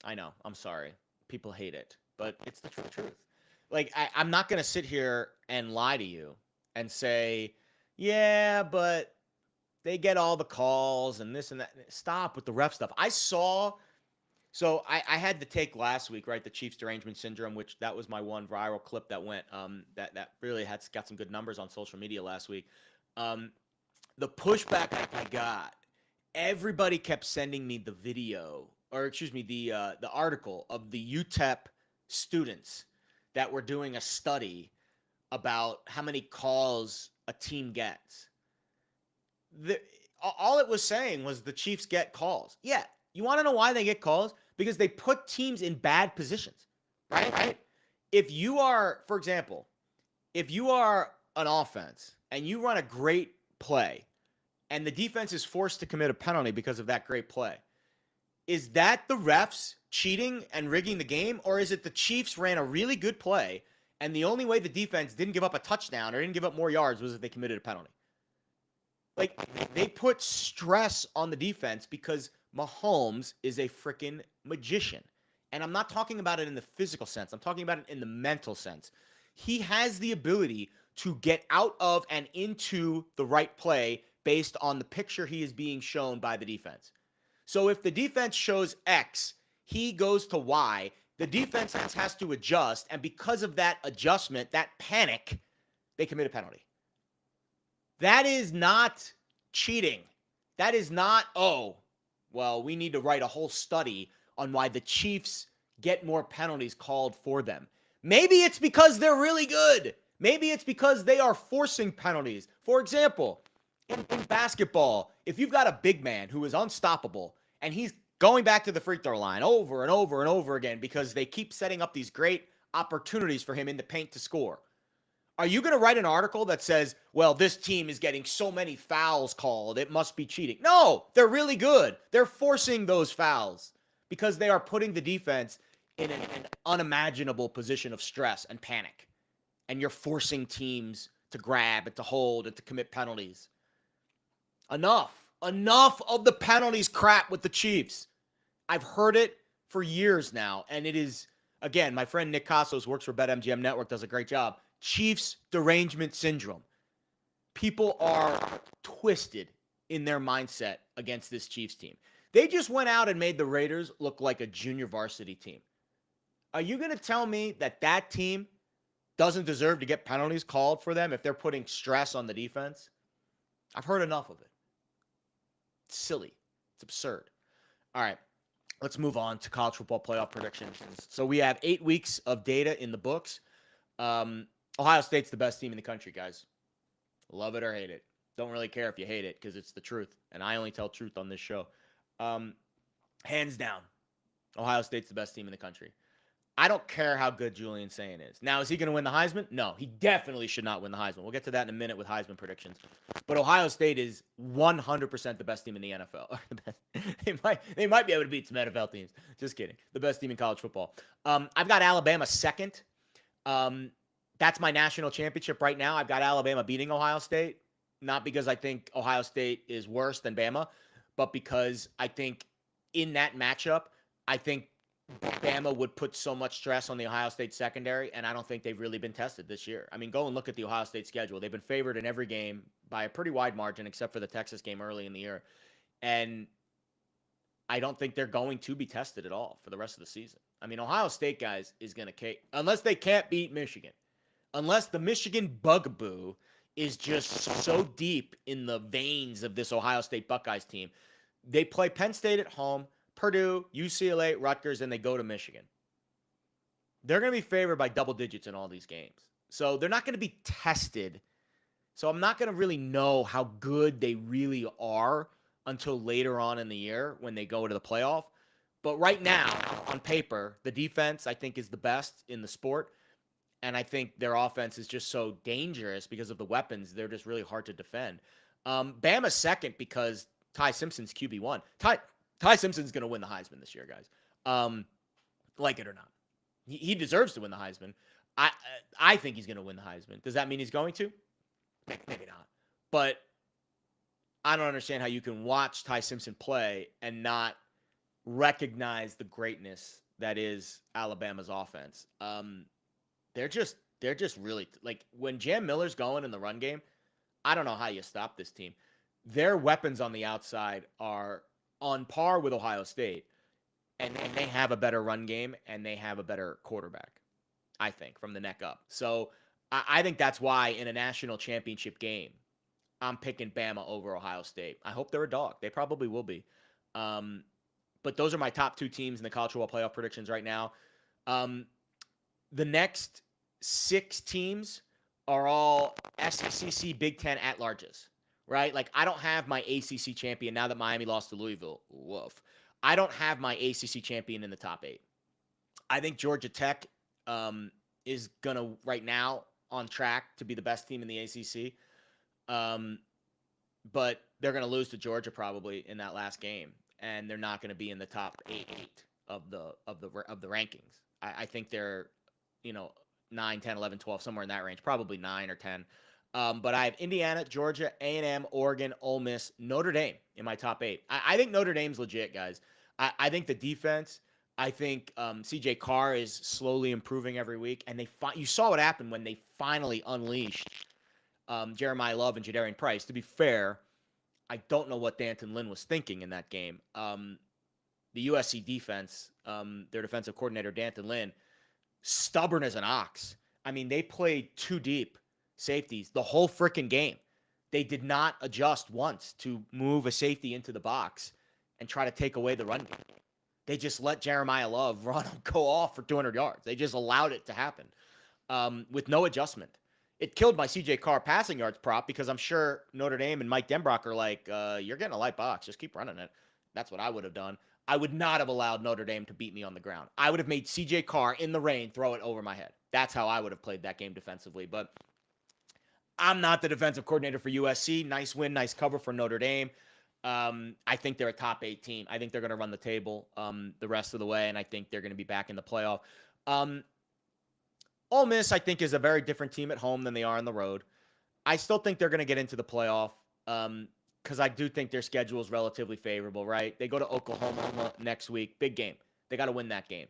I know. I'm sorry. People hate it, but it's the truth. Like, I'm not going to sit here and lie to you and say, yeah, but they get all the calls and this and that. Stop with the ref stuff. So I had the take last week, right? The Chiefs derangement syndrome, which that was my one viral clip that went, that really got some good numbers on social media last week. The pushback I got, everybody kept sending me the video, or excuse me, the article of the UTEP students that were doing a study about how many calls a team gets. All it was saying was the Chiefs get calls. Yeah, you want to know why they get calls? Because they put teams in bad positions, right? If you are, for example, if you are an offense and you run a great play and the defense is forced to commit a penalty because of that great play, is that the refs cheating and rigging the game, or is it the Chiefs ran a really good play and the only way the defense didn't give up a touchdown or didn't give up more yards was if they committed a penalty? Like, they put stress on the defense because Mahomes is a freaking magician. And I'm not talking about it in the physical sense. I'm talking about it in the mental sense. He has the ability to get out of and into the right play based on the picture he is being shown by the defense. So if the defense shows X, he goes to Y. The defense has to adjust. And because of that adjustment, that panic, they commit a penalty. That is not cheating. That is not, we need to write a whole study on why the Chiefs get more penalties called for them. Maybe it's because they're really good. Maybe it's because they are forcing penalties. For example, in basketball, if you've got a big man who is unstoppable and he's going back to the free throw line over and over and over again because they keep setting up these great opportunities for him in the paint to score, are you going to write an article that says, well, this team is getting so many fouls called, it must be cheating? No, they're really good. They're forcing those fouls because they are putting the defense in an unimaginable position of stress and panic. And you're forcing teams to grab and to hold and to commit penalties. Enough of the penalties crap with the Chiefs. I've heard it for years now. And it is, again, my friend Nick Costos works for BetMGM Network, does a great job. Chiefs derangement syndrome. People are twisted in their mindset against this Chiefs team. They just went out and made the Raiders look like a junior varsity team. Are you going to tell me that that team doesn't deserve to get penalties called for them if they're putting stress on the defense? I've heard enough of it. It's silly. It's absurd. All right, let's move on to college football playoff predictions. So we have 8 weeks of data in the books. Ohio State's the best team in the country, guys. Love it or hate it. Don't really care if you hate it because it's the truth. And I only tell truth on this show. Hands down, Ohio State's the best team in the country. I don't care how good Julian Sayin is. Now, is he going to win the Heisman? No, he definitely should not win the Heisman. We'll get to that in a minute with Heisman predictions. But Ohio State is 100% the best team in the NFL. They might be able to beat some NFL teams. Just kidding. The best team in college football. I've got Alabama second. That's my national championship right now. I've got Alabama beating Ohio State. Not because I think Ohio State is worse than Bama, but because I think in that matchup, I think Bama would put so much stress on the Ohio State secondary, and I don't think they've really been tested this year. I mean, go and look at the Ohio State schedule. They've been favored in every game by a pretty wide margin, except for the Texas game early in the year. And I don't think they're going to be tested at all for the rest of the season. I mean, Ohio State, guys, is going to unless they can't beat Michigan. Unless the Michigan bugaboo is just so deep in the veins of this Ohio State Buckeyes team. They play Penn State at home, Purdue, UCLA, Rutgers, and they go to Michigan. They're going to be favored by double digits in all these games. So they're not going to be tested. So I'm not going to really know how good they really are until later on in the year when they go to the playoff. But right now, on paper, the defense, I think, is the best in the sport. And I think their offense is just so dangerous because of the weapons. They're just really hard to defend. Bama's second because Ty Simpson's QB1. Ty Simpson's going to win the Heisman this year, guys. Like it or not. He deserves to win the Heisman. I think he's going to win the Heisman. Does that mean he's going to? Maybe not. But I don't understand how you can watch Ty Simpson play and not recognize the greatness that is Alabama's offense. They're just really, like, when Jam Miller's going in the run game, I don't know how you stop this team. Their weapons on the outside are on par with Ohio State, and they have a better run game, and they have a better quarterback, I think, from the neck up. So I think that's why in a national championship game, I'm picking Bama over Ohio State. I hope they're a dog. They probably will be. But those are my top two teams in the college football playoff predictions right now. The next 6 teams are all SEC Big Ten at-larges, right? Like, I don't have my ACC champion now that Miami lost to Louisville. Woof. I don't have my ACC champion in the top 8. I think Georgia Tech is going to, right now, on track to be the best team in the ACC. But they're going to lose to Georgia probably in that last game, and they're not going to be in the top 8 of the rankings. I think they're, 9, 10, 11, 12, somewhere in that range, probably 9 or 10. But I have Indiana, Georgia, A&M, Oregon, Ole Miss, Notre Dame in my top 8. I think Notre Dame's legit, guys. I think the defense, I think C.J. Carr is slowly improving every week, and you saw what happened when they finally unleashed Jeremiah Love and Jadarian Price. To be fair, I don't know what D'Anton Lynn was thinking in that game. The USC defense, their defensive coordinator, D'Anton Lynn, stubborn as an ox. I mean, they played 2 deep safeties the whole freaking game. They did not adjust once to move a safety into the box and try to take away the run game. They just let Jeremiah Love go off for 200 yards. They just allowed it to happen with no adjustment. It killed my C.J. Carr passing yards prop because I'm sure Notre Dame and Mike Denbrock are like, you're getting a light box. Just keep running it. That's what I would have done. I would not have allowed Notre Dame to beat me on the ground. I would have made C.J. Carr in the rain throw it over my head. That's how I would have played that game defensively. But I'm not the defensive coordinator for USC. Nice win, nice cover for Notre Dame. I think they're a top 8 team. I think they're going to run the table the rest of the way, and I think they're going to be back in the playoff. Ole Miss, I think, is a very different team at home than they are on the road. I still think they're going to get into the playoff because I do think their schedule is relatively favorable, right? They go to Oklahoma next week. Big game. They got to win that game.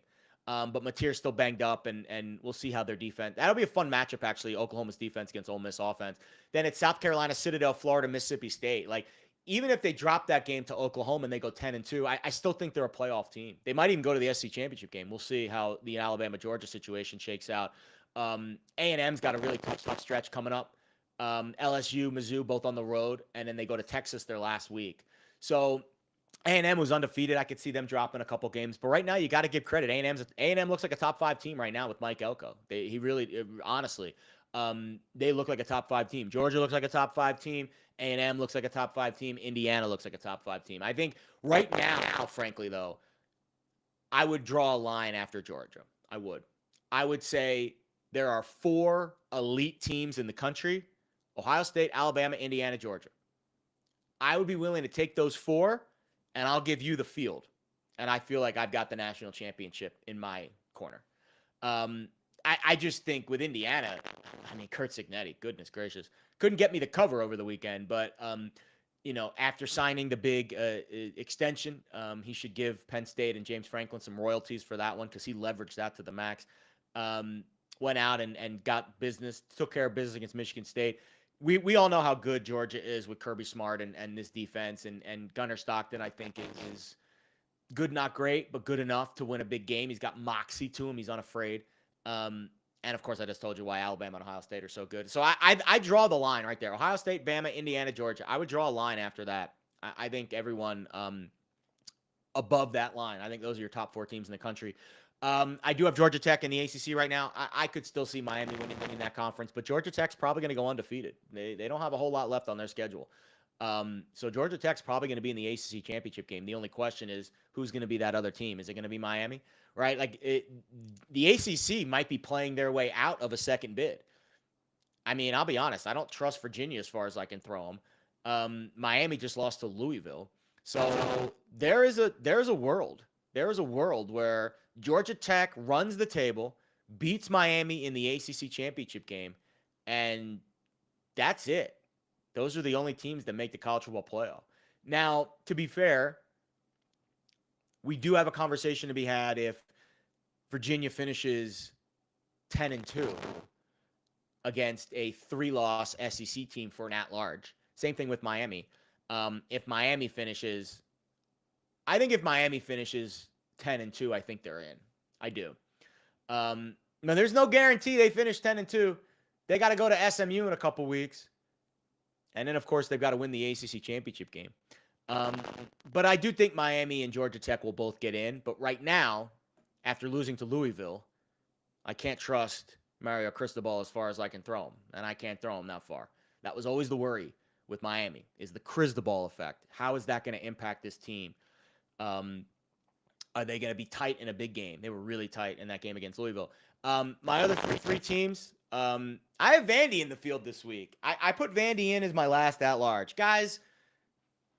But Mateer's still banged up, and we'll see how their defense. That'll be a fun matchup, actually, Oklahoma's defense against Ole Miss offense. Then it's South Carolina, Citadel, Florida, Mississippi State. Like, even if they drop that game to Oklahoma and they go 10-2, I still think they're a playoff team. They might even go to the SEC championship game. We'll see how the Alabama-Georgia situation shakes out. A&M's got a really tough stretch coming up. LSU, Mizzou, both on the road, and then they go to Texas their last week. So A&M was undefeated. I could see them dropping a couple games, but right now you got to give credit. A&M looks like a top 5 team right now with Mike Elko. Honestly, they look like a top 5 team. Georgia looks like a top 5 team. A&M looks like a top 5 team. Indiana looks like a top 5 team. I think right now, frankly, though, I would draw a line after Georgia. I would say there are 4 elite teams in the country: Ohio State, Alabama, Indiana, Georgia. I would be willing to take those 4, and I'll give you the field. And I feel like I've got the national championship in my corner. I just think with Indiana, I mean, Kurt Cignetti, goodness gracious, couldn't get me the cover over the weekend. But, after signing the big extension, he should give Penn State and James Franklin some royalties for that one because he leveraged that to the max. Went out and got business, took care of business against Michigan State. We all know how good Georgia is with Kirby Smart and this defense. And Gunnar Stockton, I think, is good, not great, but good enough to win a big game. He's got moxie to him. He's unafraid. And, of course, I just told you why Alabama and Ohio State are so good. So I draw the line right there. Ohio State, Bama, Indiana, Georgia. I would draw a line after that. I think everyone above that line. I think those are your top 4 teams in the country. I do have Georgia Tech in the ACC right now. I could still see Miami winning that conference, but Georgia Tech's probably going to go undefeated. They don't have a whole lot left on their schedule. So Georgia Tech's probably going to be in the ACC championship game. The only question is who's going to be that other team. Is it going to be Miami? Right? The ACC might be playing their way out of a second bid. I mean, I'll be honest. I don't trust Virginia as far as I can throw them. Miami just lost to Louisville, so there is a world where Georgia Tech runs the table, beats Miami in the ACC championship game, and that's it. Those are the only teams that make the college football playoff. Now, to be fair, we do have a conversation to be had if Virginia finishes 10-2 against a 3-loss SEC team for an at-large. Same thing with Miami. If Miami finishes 10-2, I think they're in. I do. Now there's no guarantee they finish 10-2. They got to go to SMU in a couple weeks, and then of course they've got to win the ACC championship game. But I do think Miami and Georgia Tech will both get in. But right now, after losing to Louisville, I can't trust Mario Cristobal as far as I can throw him, and I can't throw him that far. That was always the worry with Miami, is the Cristobal effect. How is that going to impact this team? Are they going to be tight in a big game? They were really tight in that game against Louisville. My other three teams, I have Vandy in the field this week. I put Vandy in as my last at-large. Guys,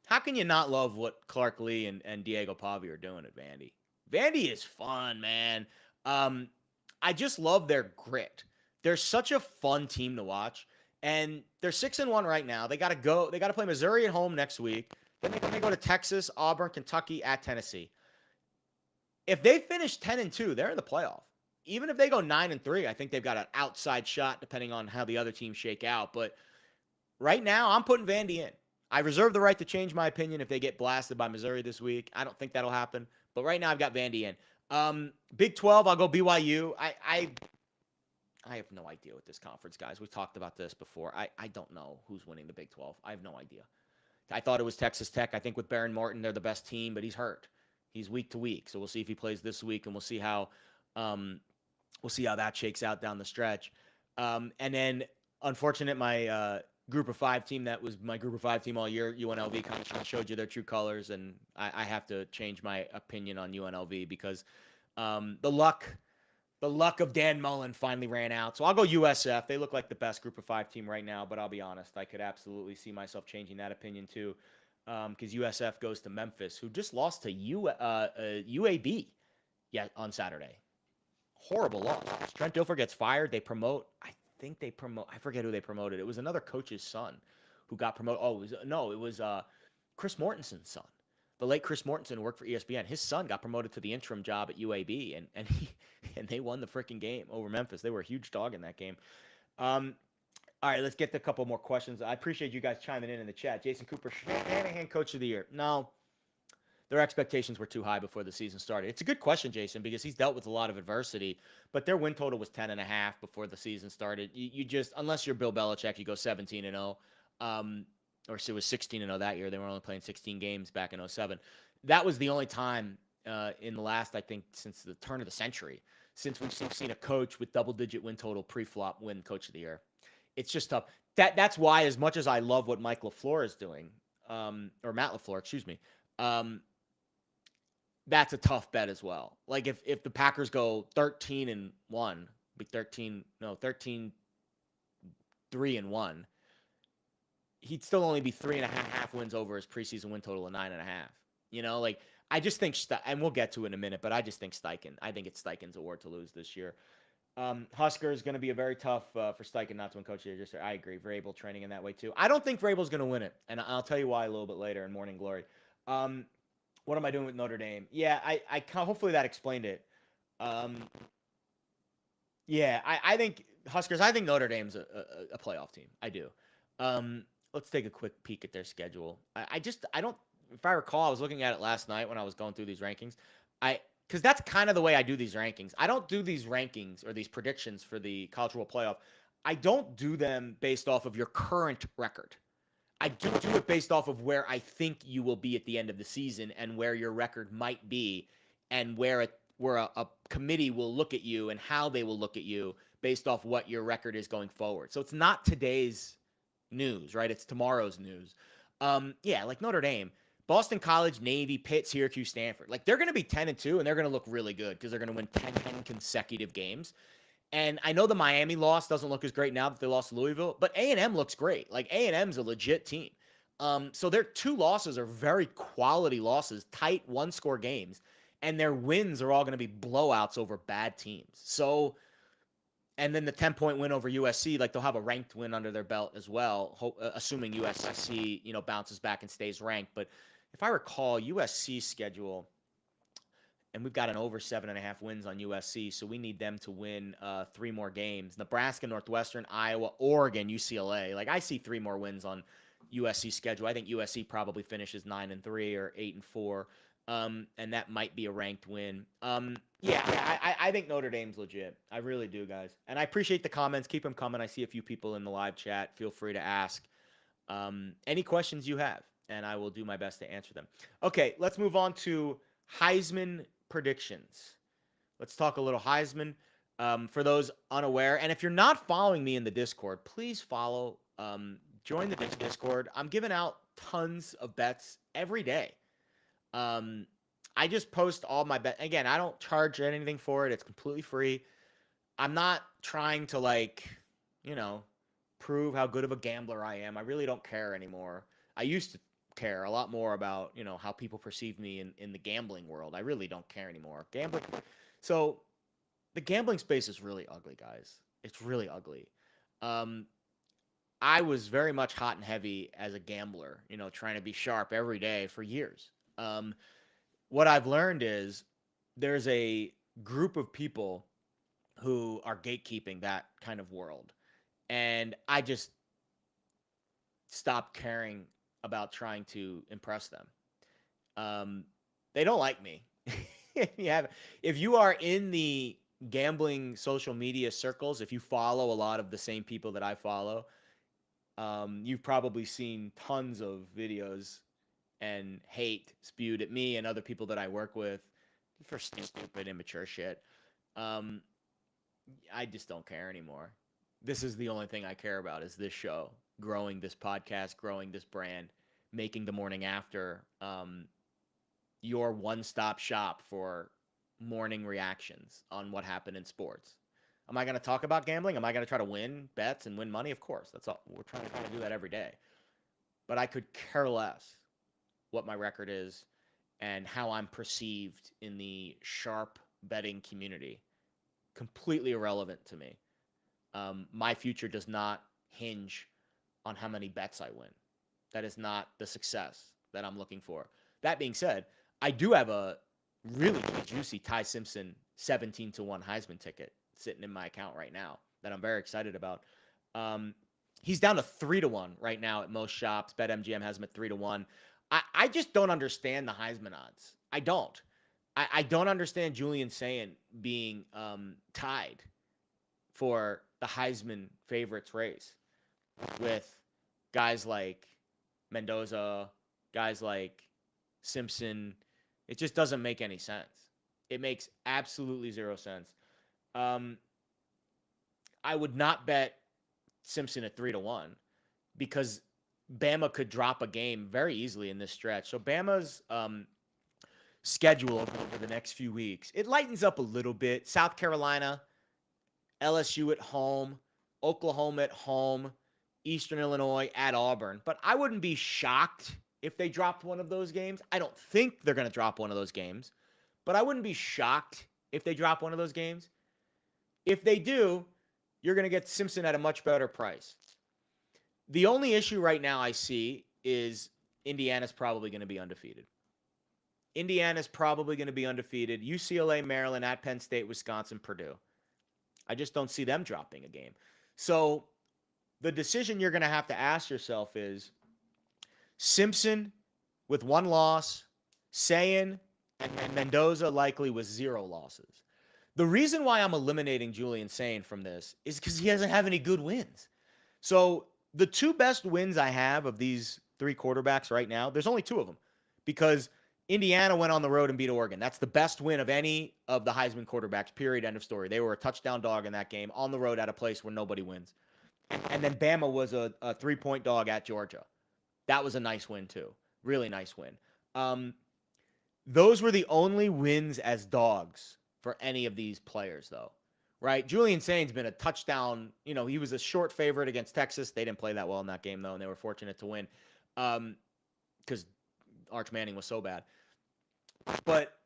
how can you not love what Clark Lee and Diego Pavi are doing at Vandy? Vandy is fun, man. I just love their grit. They're such a fun team to watch, and they're 6-1 right now. They got to play Missouri at home next week. Then they go to Texas, Auburn, Kentucky, at Tennessee. If they finish 10-2, they're in the playoff. Even if they go 9-3, I think they've got an outside shot depending on how the other teams shake out. But right now, I'm putting Vandy in. I reserve the right to change my opinion if they get blasted by Missouri this week. I don't think that'll happen. But right now, I've got Vandy in. Big 12, I'll go BYU. I have no idea with this conference, guys. We've talked about this before. I don't know who's winning the Big 12. I have no idea. I thought it was Texas Tech. I think with Baron Morton, they're the best team, but he's hurt. He's week to week. So we'll see if he plays this week, and we'll see how that shakes out down the stretch. And then, unfortunate, my group of 5 team that was my group of 5 team all year, UNLV, kind of showed you their true colors, and I have to change my opinion on UNLV because the luck of Dan Mullen finally ran out. So I'll go USF. They look like the best group of 5 team right now, but I'll be honest, I could absolutely see myself changing that opinion too, because USF goes to Memphis, who just lost to UAB on Saturday. Horrible loss. Trent Dilfer gets fired. They promote. I forget who they promoted. It was another coach's son who got promoted. It was Chris Mortensen's son. The late Chris Mortensen worked for ESPN. His son got promoted to the interim job at UAB, and they won the freaking game over Memphis. They were a huge dog in that game. All right, let's get to a couple more questions. I appreciate you guys chiming in the chat. Jason Cooper, Shanahan Coach of the Year. No, their expectations were too high before the season started. It's a good question, Jason, because he's dealt with a lot of adversity, but their win total was 10.5 before the season started. You just, unless you're Bill Belichick, you go 17-0. Or it was 16-0 that year. They were only playing 16 games back in 2007. That was the only time in the last, I think, since the turn of the century, since we've seen a coach with double-digit win total pre-flop win Coach of the Year. It's just tough. That's why, as much as I love what Mike LaFleur is doing, or Matt LaFleur, excuse me, that's a tough bet as well. Like if the Packers go 13-1, 13-3-1, he'd still only be 3.5 wins over his preseason win total of 9.5. I just think, and we'll get to it in a minute, but I just think Steichen. I think it's Steichen's award to lose this year. Husker is going to be a very tough for Steichen not to win Coach of the Year. I agree. Vrabel training in that way too. I don't think Vrabel's going to win it, and I'll tell you why a little bit later in Morning Glory. What am I doing with Notre Dame? Yeah, I hopefully that explained it. I think Huskers. I think Notre Dame's a playoff team. I do. Let's take a quick peek at their schedule. I don't. If I recall, I was looking at it last night when I was going through these rankings. Because that's kind of the way I do these rankings. I don't do these rankings or these predictions for the college football playoff. I don't do them based off of your current record. I do it based off of where I think you will be at the end of the season and where your record might be, and where a committee will look at you and how they will look at you based off what your record is going forward. So it's not today's news, right? It's tomorrow's news. Yeah, like Notre Dame, Boston College, Navy, Pitt, Syracuse, Stanford. Like they're going to be 10-2 and they're going to look really good because they're going to win 10 consecutive games. And I know the Miami loss doesn't look as great now that they lost to Louisville, but A&M looks great. Like A&M's a legit team. So their 2 losses are very quality losses, tight one-score games, and their wins are all going to be blowouts over bad teams. So, and then the 10-point win over USC, like they'll have a ranked win under their belt as well, assuming USC, bounces back and stays ranked. But if I recall, USC's schedule, and we've got an over 7.5 wins on USC, so we need them to win 3 more games. Nebraska, Northwestern, Iowa, Oregon, UCLA. Like I see 3 more wins on USC schedule. I think USC probably finishes 9-3 or 8-4, and that might be a ranked win. I think Notre Dame's legit. I really do, guys. And I appreciate the comments. Keep them coming. I see a few people in the live chat. Feel free to ask any questions you have, and I will do my best to answer them. Okay, let's move on to Heisman predictions. Let's talk a little Heisman. For those unaware, and if you're not following me in the Discord, please follow. Join the Discord. I'm giving out tons of bets every day. I just post all my bets. Again, I don't charge anything for it. It's completely free. I'm not trying to prove how good of a gambler I am. I really don't care anymore. I used to care a lot more about, how people perceive me in the gambling world. I really don't care anymore. Gambling. So the gambling space is really ugly, guys. It's really ugly. I was very much hot and heavy as a gambler, trying to be sharp every day for years. What I've learned is there's a group of people who are gatekeeping that kind of world. And I just stopped caring about trying to impress them. They don't like me. If you are in the gambling social media circles, if you follow a lot of the same people that I follow, you've probably seen tons of videos and hate spewed at me and other people that I work with for stupid, immature shit. I just don't care anymore. This is the only thing I care about is this show, growing this podcast, growing this brand, making the morning after your one-stop shop for morning reactions on what happened in sports. Am I going to talk about gambling? Am I going to try to win bets and win money? Of course. That's all. We're trying to do that every day. But I could care less what my record is and how I'm perceived in the sharp betting community. Completely irrelevant to me. My future does not hinge on how many bets I win. That is not the success that I'm looking for. That being said, I do have a really juicy Ty Simpson 17-1 Heisman ticket sitting in my account right now that I'm very excited about. He's down to 3-1 right now at most shops. BetMGM has him at 3-1. I just don't understand the Heisman odds. I don't. I don't understand Julian Sayin being tied for the Heisman favorites race with guys like Mendoza, guys like Simpson. It just doesn't make any sense. It makes absolutely zero sense. I would not bet Simpson at 3-1 because Bama could drop a game very easily in this stretch. So Bama's schedule over the next few weeks, it lightens up a little bit. South Carolina, LSU at home, Oklahoma at home, Eastern Illinois at Auburn. But I wouldn't be shocked if they dropped one of those games. I don't think they're going to drop one of those games, but I wouldn't be shocked if they drop one of those games. If they do, you're going to get Simpson at a much better price. The only issue right now I see is Indiana's probably going to be undefeated. Indiana's probably going to be undefeated. UCLA, Maryland, at Penn State, Wisconsin, Purdue. I just don't see them dropping a game. So the decision you're going to have to ask yourself is Simpson with 1 loss, Sayin and Mendoza likely with 0 losses. The reason why I'm eliminating Julian Sayin from this is because he doesn't have any good wins. So the 2 best wins I have of these 3 quarterbacks right now, there's only 2 of them because Indiana went on the road and beat Oregon. That's the best win of any of the Heisman quarterbacks, period, end of story. They were a touchdown dog in that game on the road at a place where nobody wins. And then Bama was a 3-point dog at Georgia. That was a nice win too. Really nice win. Those were the only wins as dogs for any of these players, though. Right? Julian Saint's been a touchdown. He was a short favorite against Texas. They didn't play that well in that game, though, and they were fortunate to win because Arch Manning was so bad. But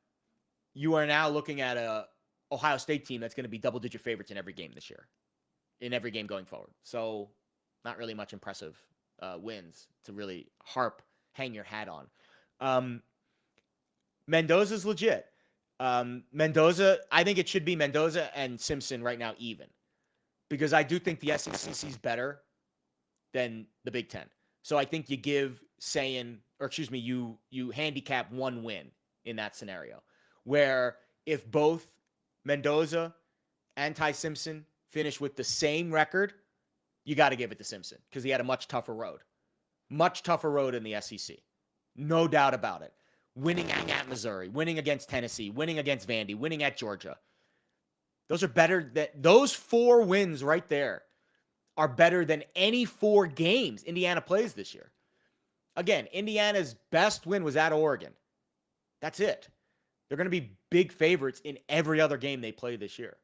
you are now looking at a Ohio State team that's going to be double-digit favorites in every game this year, in every game going forward. So not really much impressive wins to really hang your hat on. Mendoza's legit. Mendoza, I think it should be Mendoza and Simpson right now even. Because I do think the SEC is better than the Big Ten. So I think you give you handicap one win in that scenario. Where if both Mendoza and Ty Simpson finish with the same record, you got to give it to Simpson because he had a much tougher road. Much tougher road in the SEC. No doubt about it. Winning at Missouri, winning against Tennessee, winning against Vandy, winning at Georgia. Those are better. Those 4 wins right there are better than any 4 games Indiana plays this year. Again, Indiana's best win was at Oregon. That's it. They're going to be big favorites in every other game they play this year.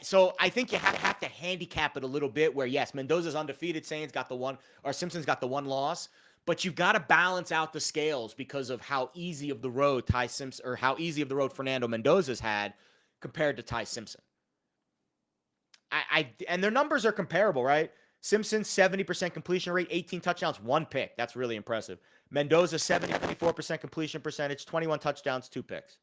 So I think you have to handicap it a little bit where, yes, Mendoza's undefeated, Simpson's got the one loss, but you've got to balance out the scales because of how easy of the road Fernando Mendoza's had compared to Ty Simpson. And their numbers are comparable, right? Simpson, 70% completion rate, 18 touchdowns, 1 pick. That's really impressive. Mendoza, 74% completion percentage, 21 touchdowns, 2 picks.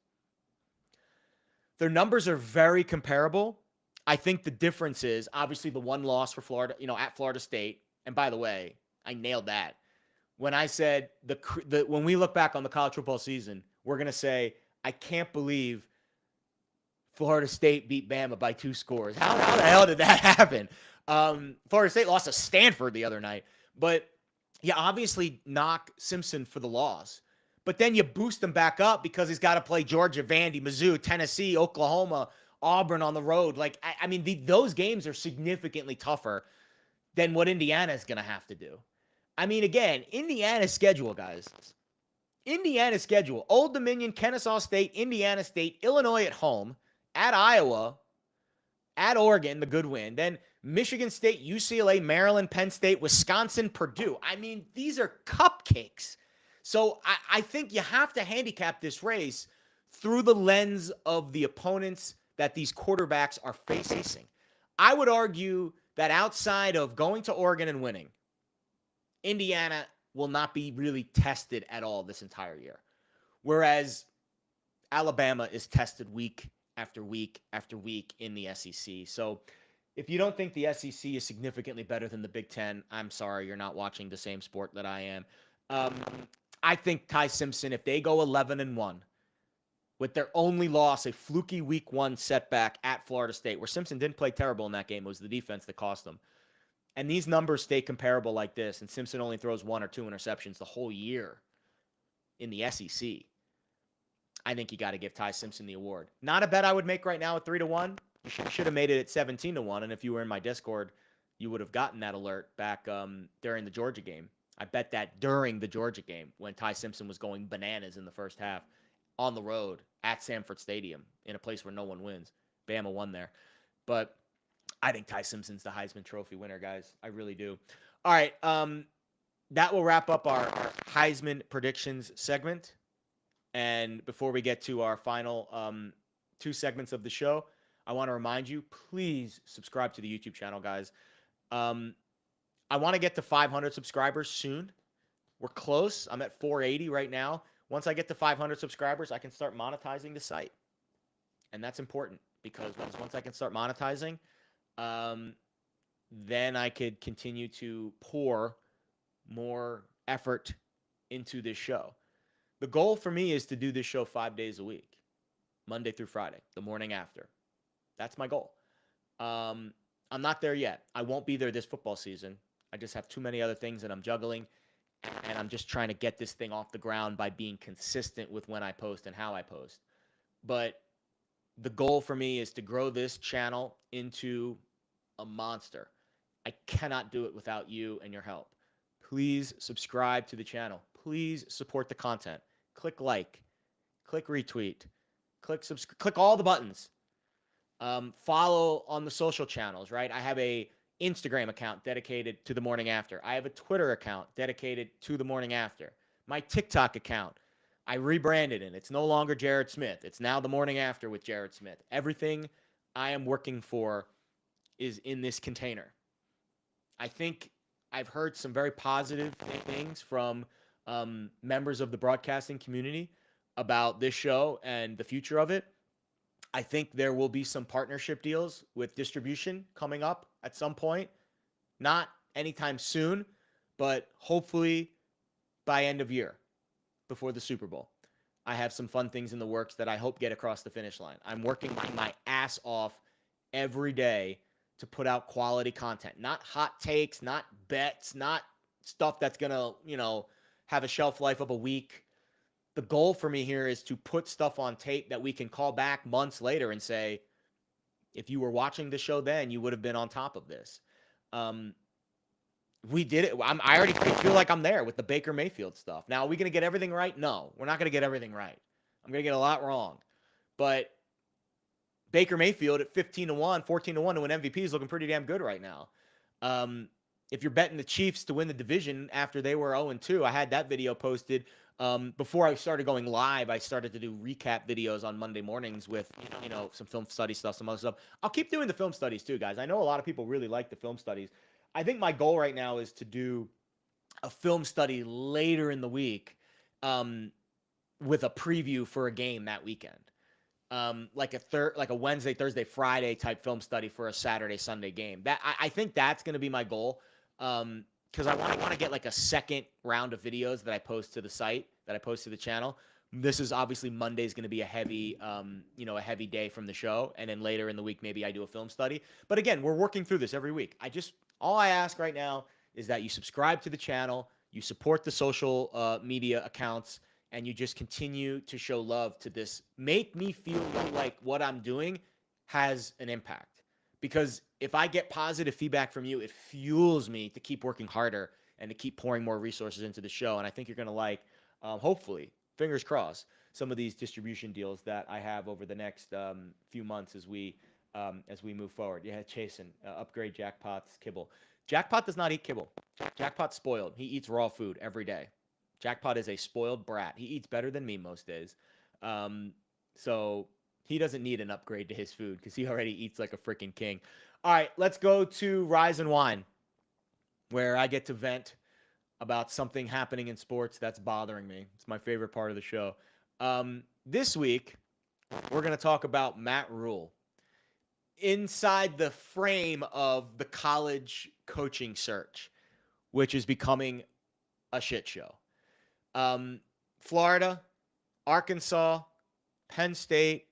Their numbers are very comparable. I think the difference is obviously the one loss for Florida, at Florida State. And by the way, I nailed that. When I said when we look back on the college football season, we're going to say, I can't believe Florida State beat Bama by 2 scores. How the hell did that happen? Florida State lost to Stanford the other night. But you obviously knock Simpson for the loss. But then you boost him back up because he's got to play Georgia, Vandy, Mizzou, Tennessee, Oklahoma, Auburn on the road. Those games are significantly tougher than what Indiana is going to have to do. Again, Indiana's schedule, guys. Indiana's schedule. Old Dominion, Kennesaw State, Indiana State, Illinois at home, at Iowa, at Oregon, the good win. Then Michigan State, UCLA, Maryland, Penn State, Wisconsin, Purdue. These are cupcakes. So I think you have to handicap this race through the lens of the opponents that these quarterbacks are facing. I would argue that outside of going to Oregon and winning, Indiana will not be really tested at all this entire year. Whereas Alabama is tested week after week after week in the SEC. So if you don't think the SEC is significantly better than the Big Ten, I'm sorry, you're not watching the same sport that I am. I think Ty Simpson, if they go 11-1, with their only loss, a fluky week 1 setback at Florida State, where Simpson didn't play terrible in that game. It was the defense that cost them. And these numbers stay comparable like this, and Simpson only throws 1 or 2 interceptions the whole year in the SEC. I think you got to give Ty Simpson the award. Not a bet I would make right now at 3-1. You should have made it at 17-1, and if you were in my Discord, you would have gotten that alert back during the Georgia game. I bet that during the Georgia game when Ty Simpson was going bananas in the first half on the road at Sanford Stadium in a place where no one wins. Bama won there. But I think Ty Simpson's the Heisman Trophy winner, guys. I really do. All right. That will wrap up our Heisman predictions segment. And before we get to our final 2 segments of the show, I want to remind you, please subscribe to the YouTube channel, guys. I want to get to 500 subscribers soon. We're close. I'm at 480 right now. Once I get to 500 subscribers, I can start monetizing the site. And that's important because once I can start monetizing, then I could continue to pour more effort into this show. The goal for me is to do this show 5 days a week, Monday through Friday, the morning after. That's my goal. I'm not there yet. I won't be there this football season. I just have too many other things that I'm juggling, and I'm just trying to get this thing off the ground by being consistent with when I post and how I post. But the goal for me is to grow this channel into a monster. I cannot do it without you and your help. please subscribe to the channel. Please support the content. Click like, click retweet, click all the buttons. Follow on the social channels, right? I have a Instagram account dedicated to the morning after. I have a Twitter account dedicated to the morning after. My TikTok account, I rebranded it. It's no longer Jared Smith. It's now the morning after with Jared Smith. Everything I am working for is in this container. I think I've heard some very positive things from members of the broadcasting community about this show and the future of it. I think there will be some partnership deals with distribution coming up at some point. Not anytime soon, but hopefully by end of year, before the Super Bowl. I have some fun things in the works that I hope get across the finish line. I'm working my ass off every day to put out quality content. Not hot takes, not bets, not stuff that's going to, have a shelf life of a week. The goal for me here is to put stuff on tape that we can call back months later and say, if you were watching the show then, you would have been on top of this. We did it. I already feel like I'm there with the Baker Mayfield stuff. Now, are we going to get everything right? No, we're not going to get everything right. I'm going to get a lot wrong. But Baker Mayfield at 15-1, 14-1 to win MVP is looking pretty damn good right now. If you're betting the Chiefs to win the division after they were 0-2, I had that video posted. Before I started going live, I started to do recap videos on Monday mornings with, some film study stuff, some other stuff. I'll keep doing the film studies too, guys. I know a lot of people really like the film studies. I think my goal right now is to do a film study later in the week with a preview for a game that weekend. Like a Wednesday, Thursday, Friday type film study for a Saturday, Sunday game. That I think that's going to be my goal. Because I want to get like a second round of videos that I post to the site, that I post to the channel. This is obviously Monday's going to be a heavy day from the show. And then later in the week, maybe I do a film study. But again, we're working through this every week. All I ask right now is that you subscribe to the channel, you support the social media accounts, and you just continue to show love to this. Make me feel like what I'm doing has an impact. Because if I get positive feedback from you, it fuels me to keep working harder and to keep pouring more resources into the show. And I think you're going to like, hopefully, fingers crossed, some of these distribution deals that I have over the next few months as we move forward. Yeah, Chasen, upgrade Jackpot's kibble. Jackpot does not eat kibble. Jackpot's spoiled. He eats raw food every day. Jackpot is a spoiled brat. He eats better than me most days. So he doesn't need an upgrade to his food because he already eats like a freaking king. All right, let's go to Rise and Wine, where I get to vent about something happening in sports that's bothering me. It's my favorite part of the show. This week, we're going to talk about Matt Ruhle inside the frame of the college coaching search, which is becoming a shit show. Florida, Arkansas, Penn State,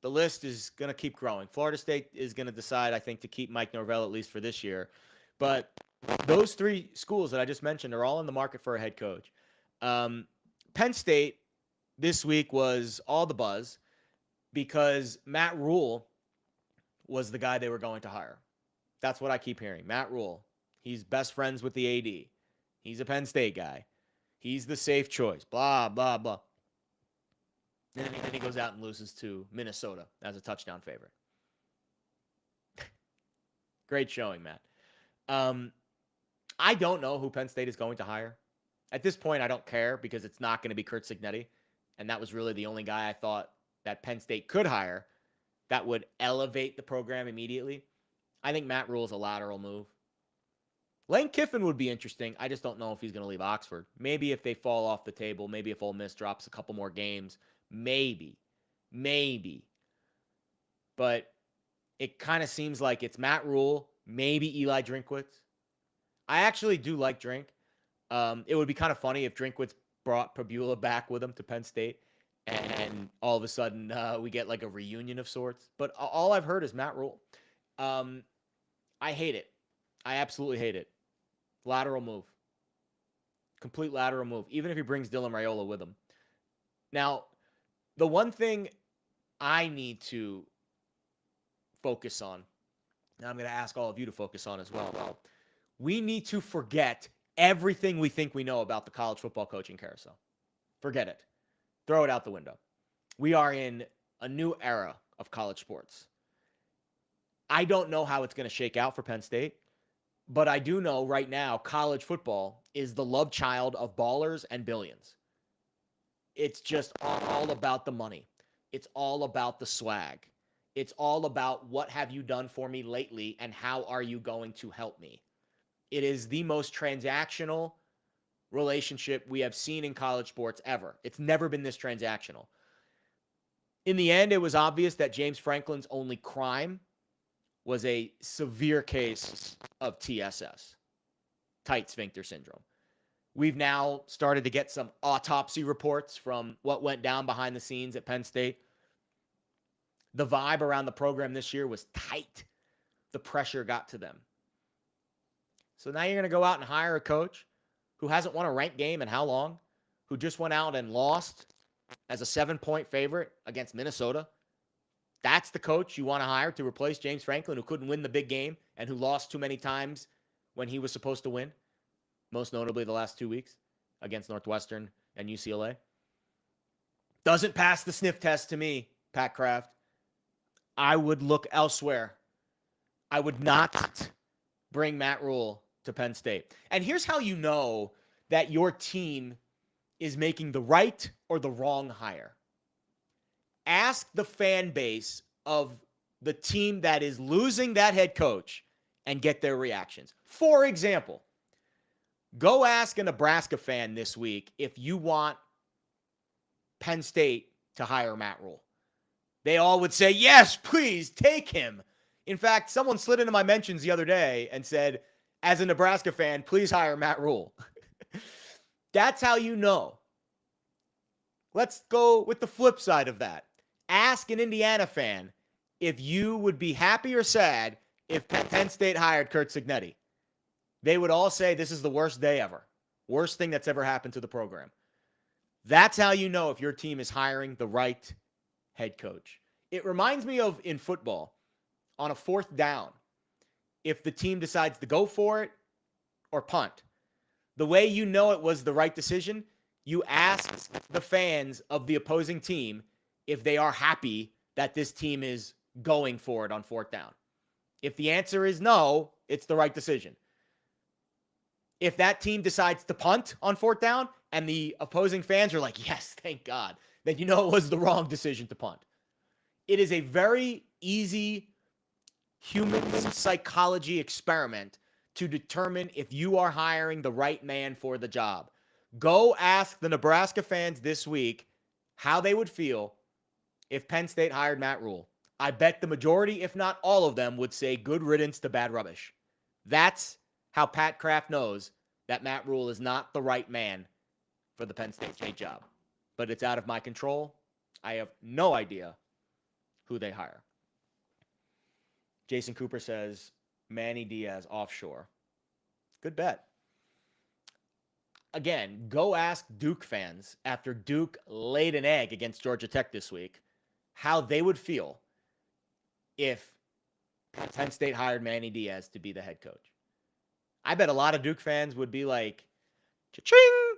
the list is going to keep growing. Florida State is going to decide, I think, to keep Mike Norvell at least for this year. But those three schools that I just mentioned are all in the market for a head coach. Penn State this week was all the buzz because Matt Ruhle was the guy they were going to hire. That's what I keep hearing. Matt Ruhle. He's best friends with the AD. He's a Penn State guy. He's the safe choice. Blah, blah, blah. And then he goes out and loses to Minnesota as a touchdown favorite. Great showing, Matt. I don't know who Penn State is going to hire. At this point, I don't care because it's not going to be Curt Cignetti. And that was really the only guy I thought that Penn State could hire that would elevate the program immediately. I think Matt Ruhle is a lateral move. Lane Kiffin would be interesting. I just don't know if he's going to leave Oxford. Maybe if they fall off the table, maybe if Ole Miss drops a couple more games, maybe. But it kind of seems like it's Matt Ruhle, maybe Eli Drinkwitz. I actually do like Drink. It would be kind of funny if Drinkwitz brought Pabula back with him to Penn State, and all of a sudden we get like a reunion of sorts. But all I've heard is Matt Ruhle. I hate it. I absolutely hate it. Lateral move. Complete lateral move. Even if he brings Dylan Raiola with him. Now, the one thing I need to focus on, and I'm going to ask all of you to focus on as well, we need to forget everything we think we know about the college football coaching carousel. Forget it. Throw it out the window. We are in a new era of college sports. I don't know how it's going to shake out for Penn State, but I do know right now college football is the love child of ballers and billions. It's just all about the money. It's all about the swag. It's all about what have you done for me lately and how are you going to help me. It is the most transactional relationship we have seen in college sports ever. It's never been this transactional. In the end, it was obvious that James Franklin's only crime was a severe case of TSS, tight sphincter syndrome. We've now started to get some autopsy reports from what went down behind the scenes at Penn State. The vibe around the program this year was tight. The pressure got to them. So now you're going to go out and hire a coach who hasn't won a ranked game in how long, who just went out and lost as a 7-point favorite against Minnesota. That's the coach you want to hire to replace James Franklin, who couldn't win the big game and who lost too many times when he was supposed to win, most notably the last 2 weeks against Northwestern and UCLA. Doesn't pass the sniff test to me, Pat Kraft. I would look elsewhere. I would not bring Matt Ruhle to Penn State. And here's how you know that your team is making the right or the wrong hire. Ask the fan base of the team that is losing that head coach and get their reactions. For example, go ask a Nebraska fan this week if you want Penn State to hire Matt Ruhle. They all would say, yes, please take him. In fact, someone slid into my mentions the other day and said, as a Nebraska fan, please hire Matt Ruhle. That's how you know. Let's go with the flip side of that. Ask an Indiana fan if you would be happy or sad if Penn State hired Curt Cignetti. They would all say this is the worst day ever. Worst thing that's ever happened to the program. That's how you know if your team is hiring the right head coach. It reminds me of in football, on a 4th down, if the team decides to go for it or punt. The way you know it was the right decision, you ask the fans of the opposing team if they are happy that this team is going for it on 4th down. If the answer is no, it's the right decision. If that team decides to punt on 4th down and the opposing fans are like, yes, thank God, then you know it was the wrong decision to punt. It is a very easy human psychology experiment to determine if you are hiring the right man for the job. Go ask the Nebraska fans this week how they would feel if Penn State hired Matt Ruhle. I bet the majority, if not all of them, would say good riddance to bad rubbish. That's how Pat Kraft knows that Matt Ruhle is not the right man for the Penn State job. But it's out of my control. I have no idea who they hire. Jason Cooper says, Manny Diaz offshore. Good bet. Again, go ask Duke fans after Duke laid an egg against Georgia Tech this week how they would feel if Penn State hired Manny Diaz to be the head coach. I bet a lot of Duke fans would be like, cha-ching,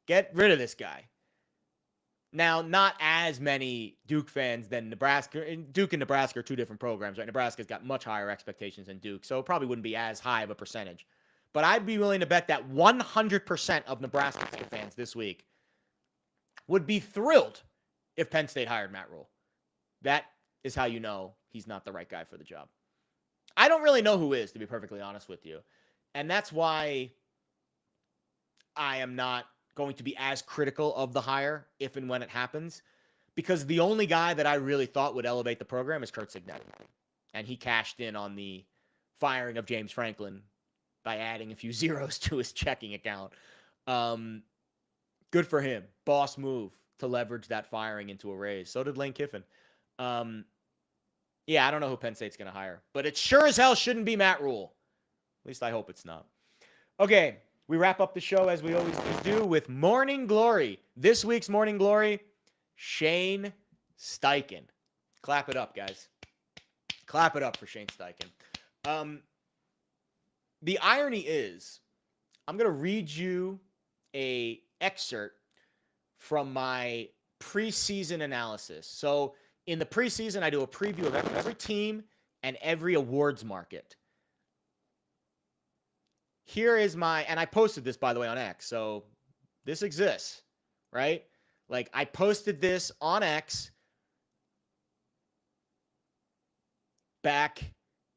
get rid of this guy. Now, not as many Duke fans than Nebraska. And Duke and Nebraska are two different programs, right? Nebraska's got much higher expectations than Duke, so it probably wouldn't be as high of a percentage. But I'd be willing to bet that 100% of Nebraska fans this week would be thrilled if Penn State hired Matt Ruhle. That is how you know he's not the right guy for the job. I don't really know who is, to be perfectly honest with you. And that's why I am not going to be as critical of the hire if and when it happens, because the only guy that I really thought would elevate the program is Curt Cignetti. And he cashed in on the firing of James Franklin by adding a few zeros to his checking account. Good for him. Boss move to leverage that firing into a raise. So did Lane Kiffin. Yeah, I don't know who Penn State's going to hire, but it sure as hell shouldn't be Matt Ruhle. At least I hope it's not. Okay, we wrap up the show as we always do with Morning Glory. This week's Morning Glory, Shane Steichen. Clap it up, guys. Clap it up for Shane Steichen. The irony is I'm going to read you a excerpt from my preseason analysis. So in the preseason, I do a preview of every team and every awards market. Here is my, and I posted this, by the way, on X. So this exists, right? Like, I posted this on X back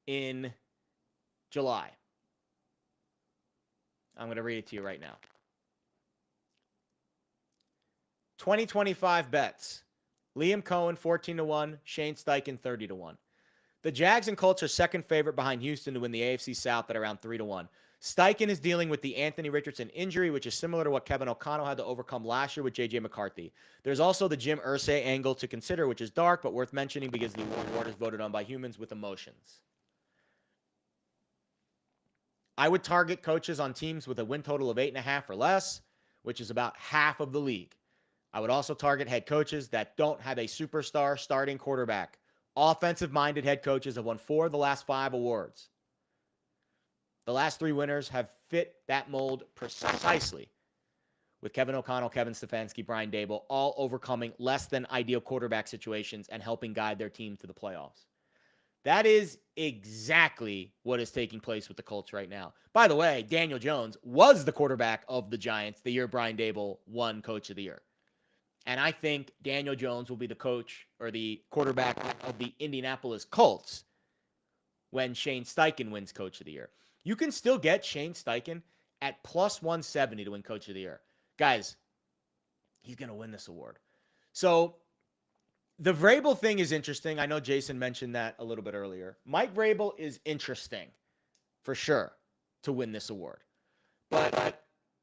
in July. I'm going to read it to you right now. 2025 bets. Liam Cohen, 14-1. Shane Steichen, 30-1. The Jags and Colts are second favorite behind Houston to win the AFC South at around 3-1. Steichen is dealing with the Anthony Richardson injury, which is similar to what Kevin O'Connell had to overcome last year with J.J. McCarthy. There's also the Jim Irsay angle to consider, which is dark, but worth mentioning because the award is voted on by humans with emotions. I would target coaches on teams with a win total of 8.5 or less, which is about half of the league. I would also target head coaches that don't have a superstar starting quarterback. Offensive-minded head coaches have won 4 of the last 5 awards. The last 3 winners have fit that mold precisely, with Kevin O'Connell, Kevin Stefanski, Brian Daboll, all overcoming less than ideal quarterback situations and helping guide their team to the playoffs. That is exactly what is taking place with the Colts right now. By the way, Daniel Jones was the quarterback of the Giants the year Brian Daboll won Coach of the Year. And I think Daniel Jones will be the coach or the quarterback of the Indianapolis Colts when Shane Steichen wins Coach of the Year. You can still get Shane Steichen at plus 170 to win Coach of the Year. Guys, he's going to win this award. So the Vrabel thing is interesting. I know Jason mentioned that a little bit earlier. Mike Vrabel is interesting for sure to win this award. But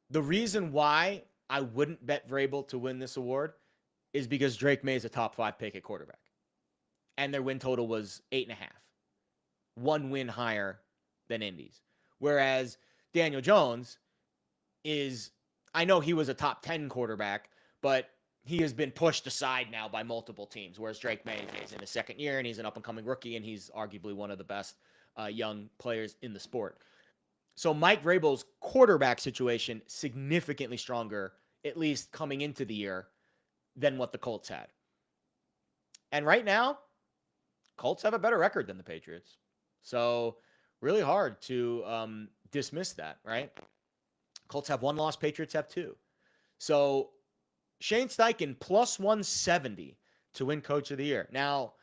the reason why I wouldn't bet Vrabel to win this award is because Drake May is a top 5 pick at quarterback. And their win total was 8.5. 1 win higher than Indy's. Whereas Daniel Jones is, I know he was a top 10 quarterback, but he has been pushed aside now by multiple teams. Whereas Drake May is in his second year and he's an up-and-coming rookie and he's arguably one of the best young players in the sport. So Mike Vrabel's quarterback situation significantly stronger, at least coming into the year, than what the Colts had. And right now, Colts have a better record than the Patriots. So really hard to dismiss that, right? Colts have 1 loss, Patriots have 2. So Shane Steichen plus 170 to win Coach of the Year. Now,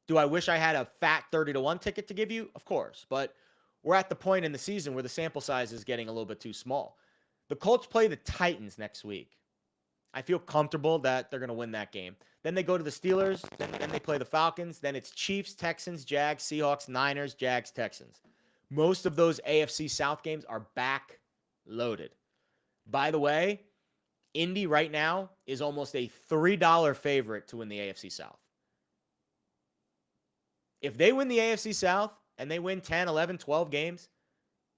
do I wish I had a fat 30-1 ticket to give you? Of course, but we're at the point in the season where the sample size is getting a little bit too small. The Colts play the Titans next week. I feel comfortable that they're going to win that game. Then they go to the Steelers. Then they play the Falcons. Then it's Chiefs, Texans, Jags, Seahawks, Niners, Jags, Texans. Most of those AFC South games are back loaded. By the way, Indy right now is almost a $3 favorite to win the AFC South. If they win the AFC South and they win 10, 11, 12 games,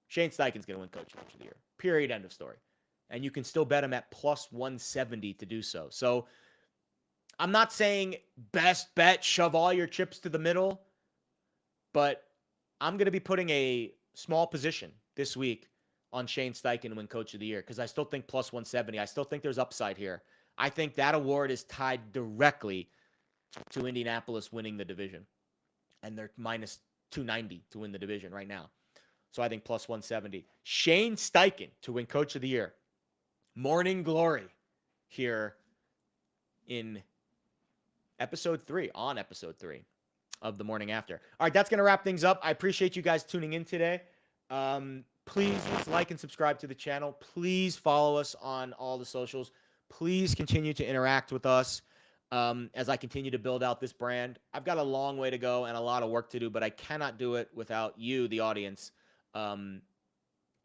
Shane Steichen's going to win Coach of the Year. Period. End of story. And you can still bet him at plus 170 to do so. So I'm not saying best bet, shove all your chips to the middle, but I'm going to be putting a small position this week on Shane Steichen to win Coach of the Year because I still think plus 170. I still think there's upside here. I think that award is tied directly to Indianapolis winning the division. And they're minus 290 to win the division right now. So I think plus 170. Shane Steichen to win Coach of the Year. Morning glory here in episode 3 of the morning after. All right, that's going to wrap things up. I appreciate you guys tuning in today. Please like and subscribe to the channel. Please follow us on all the socials. Please continue to interact with us as I continue to build out this brand. I've got a long way to go and a lot of work to do, but I cannot do it without you, the audience,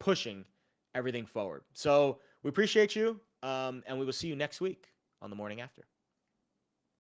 pushing everything forward. So we appreciate you, and we will see you next week on the morning after.